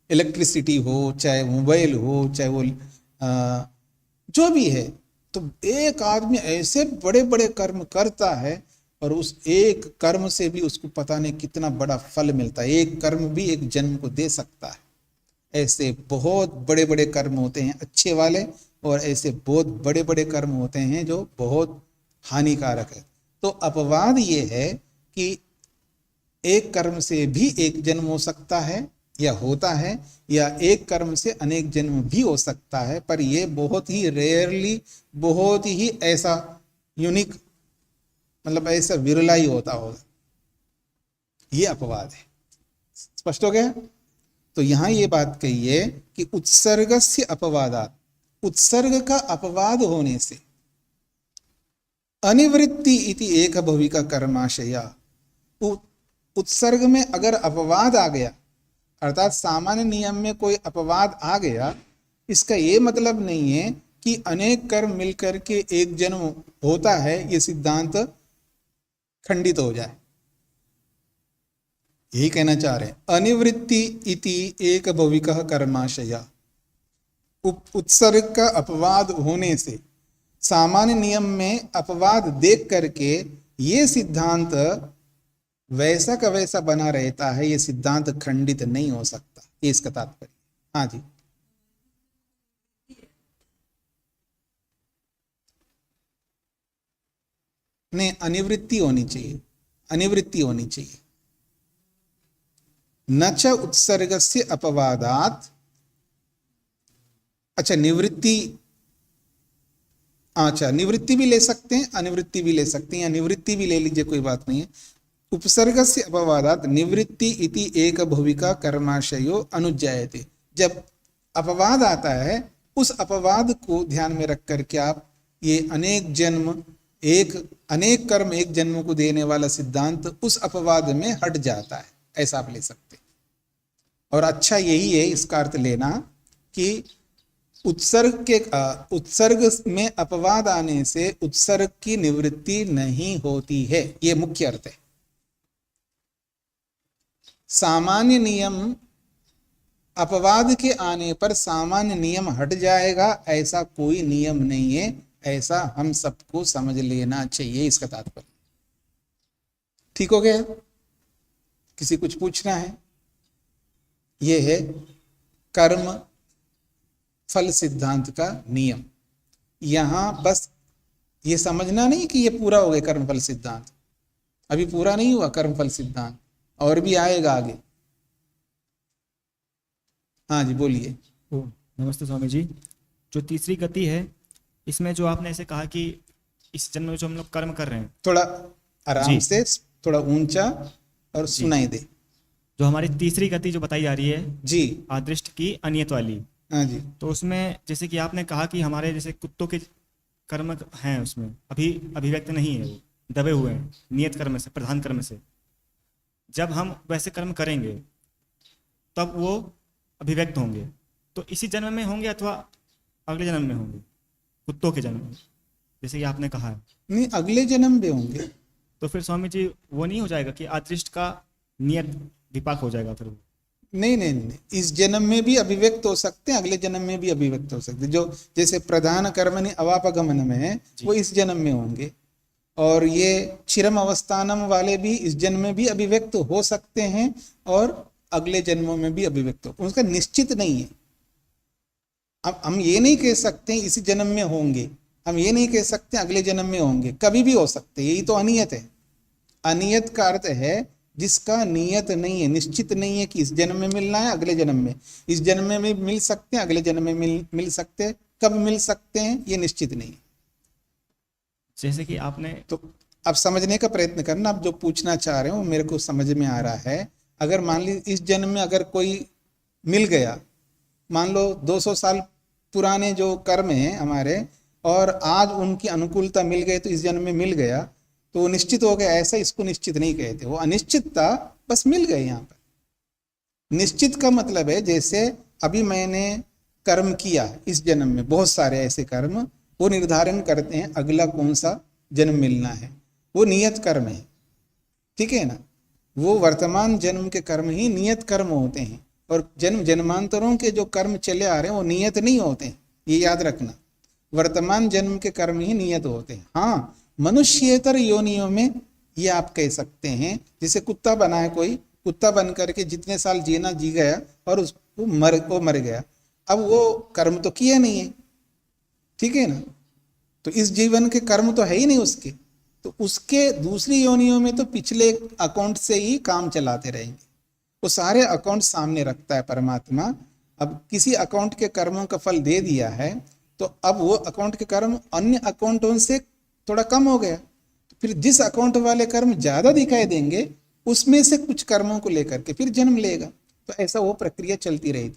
इलेक्ट्रिसिटी हो, चाहे मोबाइल हो, चाहे वो जो भी है, तो एक आदमी ऐसे बड़े बड़े कर्म करता है, और उस एक कर्म से भी उसको पता नहीं कितना बड़ा फल मिलता है। एक कर्म भी एक जन्म को दे सकता है। ऐसे बहुत बड़े बड़े कर्म होते हैं अच्छे वाले, और ऐसे बहुत बड़े बड़े कर्म होते हैं जो बहुत हानिकारक है। तो अपवाद ये है कि एक कर्म से भी एक जन्म हो सकता है या होता है, या एक कर्म से अनेक जन्म भी हो सकता है, पर ये बहुत ही रेयरली, बहुत ही ऐसा यूनिक, मतलब ऐसा विरला ही होता होगा। ये अपवाद है। स्पष्ट हो गया? तो यहां ये बात कही है कि उत्सर्गस्य अपवादात्, उत्सर्ग का अपवाद होने से, अनिवृत्ति इति एक भविका कर्माशया, उत्सर्ग में अगर अपवाद आ गया, अर्थात सामान्य नियम में कोई अपवाद आ गया, इसका ये मतलब नहीं है कि अनेक कर्म मिलकर के एक जन्म होता है, ये सिद्धांत खंडित हो जाए। यही कहना चाह रहे हैं, अनिवृत्ति इति एक भविका कर्माशया। उत्सर्ग का अपवाद होने से, सामान्य नियम में अपवाद देख करके ये सिद्धांत वैसा का वैसा बना रहता है, ये सिद्धांत खंडित नहीं हो सकता। ये इसका तात्पर्य। हाँ जी, नहीं, अनिवृत्ति होनी चाहिए, अनिवृत्ति होनी चाहिए। न च उत्सर्गस्य अपवादात्, अच्छा निवृत्ति, अच्छा निवृत्ति भी ले सकते हैं, अनिवृत्ति भी ले सकते हैं, या निवृत्ति भी ले लीजिए, कोई बात नहीं है। उपसर्गस्य अपवादात् निवृत्ति इति एक भविका कर्माशयो अनुज्जायते। जब अपवाद आता है, उस अपवाद को ध्यान में रख करके आप ये अनेक जन्म, अनेक कर्म एक जन्म को देने वाला सिद्धांत उस अपवाद में हट जाता है, ऐसा आप ले सकते हैं। और अच्छा यही है इसका अर्थ लेना कि उत्सर्ग में अपवाद आने से उत्सर्ग की निवृत्ति नहीं होती है, ये मुख्य अर्थ है। सामान्य नियम, अपवाद के आने पर सामान्य नियम हट जाएगा, ऐसा कोई नियम नहीं है, ऐसा हम सबको समझ लेना चाहिए, इसका तात्पर्य। ठीक हो गया? किसी कुछ पूछना है? यह है कर्म फल सिद्धांत का नियम। यहां बस ये समझना नहीं कि ये पूरा हो गया कर्म फल सिद्धांत, अभी पूरा नहीं हुआ कर्म फल सिद्धांत, और भी आएगा आगे। हाँ जी, बोलिए। नमस्ते स्वामी जी। जो तीसरी गति है, इसमें जो आपने ऐसे कहा कि इस जन्म में जो हम लोग कर्म कर रहे हैं, थोड़ा आराम से, थोड़ा ऊंचा और सुनाई दे। जो हमारी तीसरी गति जो बताई जा रही है जी, आदृष्ट की अनियत वाली, हाँ जी। तो उसमें जैसे कि आपने कहा कि हमारे जैसे कुत्तों के कर्म हैं, उसमें अभी अभिव्यक्त नहीं है, वो दबे हुए हैं नियत कर्म से, प्रधान कर्म से। जब हम वैसे कर्म करेंगे तब वो अभिव्यक्त होंगे। तो इसी जन्म में होंगे अथवा अगले जन्म में होंगे, कुत्तों के जन्म में, जैसे कि आपने कहा है। नहीं, अगले जन्म में होंगे। तो फिर स्वामी जी वो नहीं हो जाएगा कि अदृष्ट का नियत विपाक हो जाएगा फिर वो? नहीं नहीं नहीं, इस जन्म में भी अभिव्यक्त हो सकते हैं, अगले जन्म में भी अभिव्यक्त हो सकते हैं। जो जैसे प्रधान कर्मणि अवापगमन में है, वो इस जन्म में होंगे। और ये क्षीरम अवस्थानम वाले भी इस जन्म में भी अभिव्यक्त हो सकते हैं और अगले जन्मों में भी अभिव्यक्त हो, उसका निश्चित नहीं है। अब हम ये नहीं कह सकते इसी जन्म में होंगे, हम ये नहीं कह सकते अगले जन्म में होंगे, कभी भी हो सकते, यही तो अनियत है। अनियत का अर्थ है जिसका नियत नहीं है, निश्चित नहीं है कि इस जन्म में मिलना है, अगले जन्म में। इस जन्म में भी मिल सकते हैं, अगले जन्म में मिल सकते हैं, कब मिल सकते हैं ये निश्चित नहीं है। जैसे कि आपने तो अब समझने का प्रयत्न करना, आप जो पूछना चाह रहे हो मेरे को समझ में आ रहा है। अगर मान ली इस जन्म में अगर कोई मिल गया, मान लो 200 साल पुराने जो कर्म हैं हमारे, और आज उनकी अनुकूलता मिल गई तो इस जन्म में मिल गया, तो वो निश्चित हो गया, ऐसा इसको निश्चित नहीं कहते। वो अनिश्चितता, बस मिल गए। यहाँ पर निश्चित का मतलब है जैसे अभी मैंने कर्म किया इस जन्म में, बहुत सारे ऐसे कर्म, वो निर्धारण करते हैं अगला कौन सा जन्म मिलना है, वो नियत कर्म है, ठीक है ना। वो वर्तमान जन्म के कर्म ही नियत कर्म होते हैं, और जन्म जन्मांतरों के जो कर्म चले आ रहे हैं वो नियत नहीं होते हैं, ये याद रखना। वर्तमान जन्म के कर्म ही नियत होते हैं। हाँ, मनुष्येतर योनियों में ये आप कह सकते हैं, जैसे कुत्ता बना है कोई, कुत्ता बन करके जितने साल जीना जी गया और उसको मर गया, अब वो कर्म तो किया नहीं है, ठीक है ना। तो इस जीवन के कर्म तो है ही नहीं उसके, तो उसके दूसरी योनियों में तो पिछले अकाउंट से ही काम चलाते रहेंगे। वो सारे अकाउंट सामने रखता है परमात्मा। अब किसी अकाउंट के कर्मों का फल दे दिया है, तो अब वो अकाउंट के कर्म अन्य अकाउंटों से थोड़ा कम हो गया, तो फिर जिस अकाउंट वाले कर्म ज्यादा दिखाई देंगे उसमें से कुछ कर्मों को लेकर के फिर जन्म लेगा। तो ऐसा वो प्रक्रिया चलती रहेगी।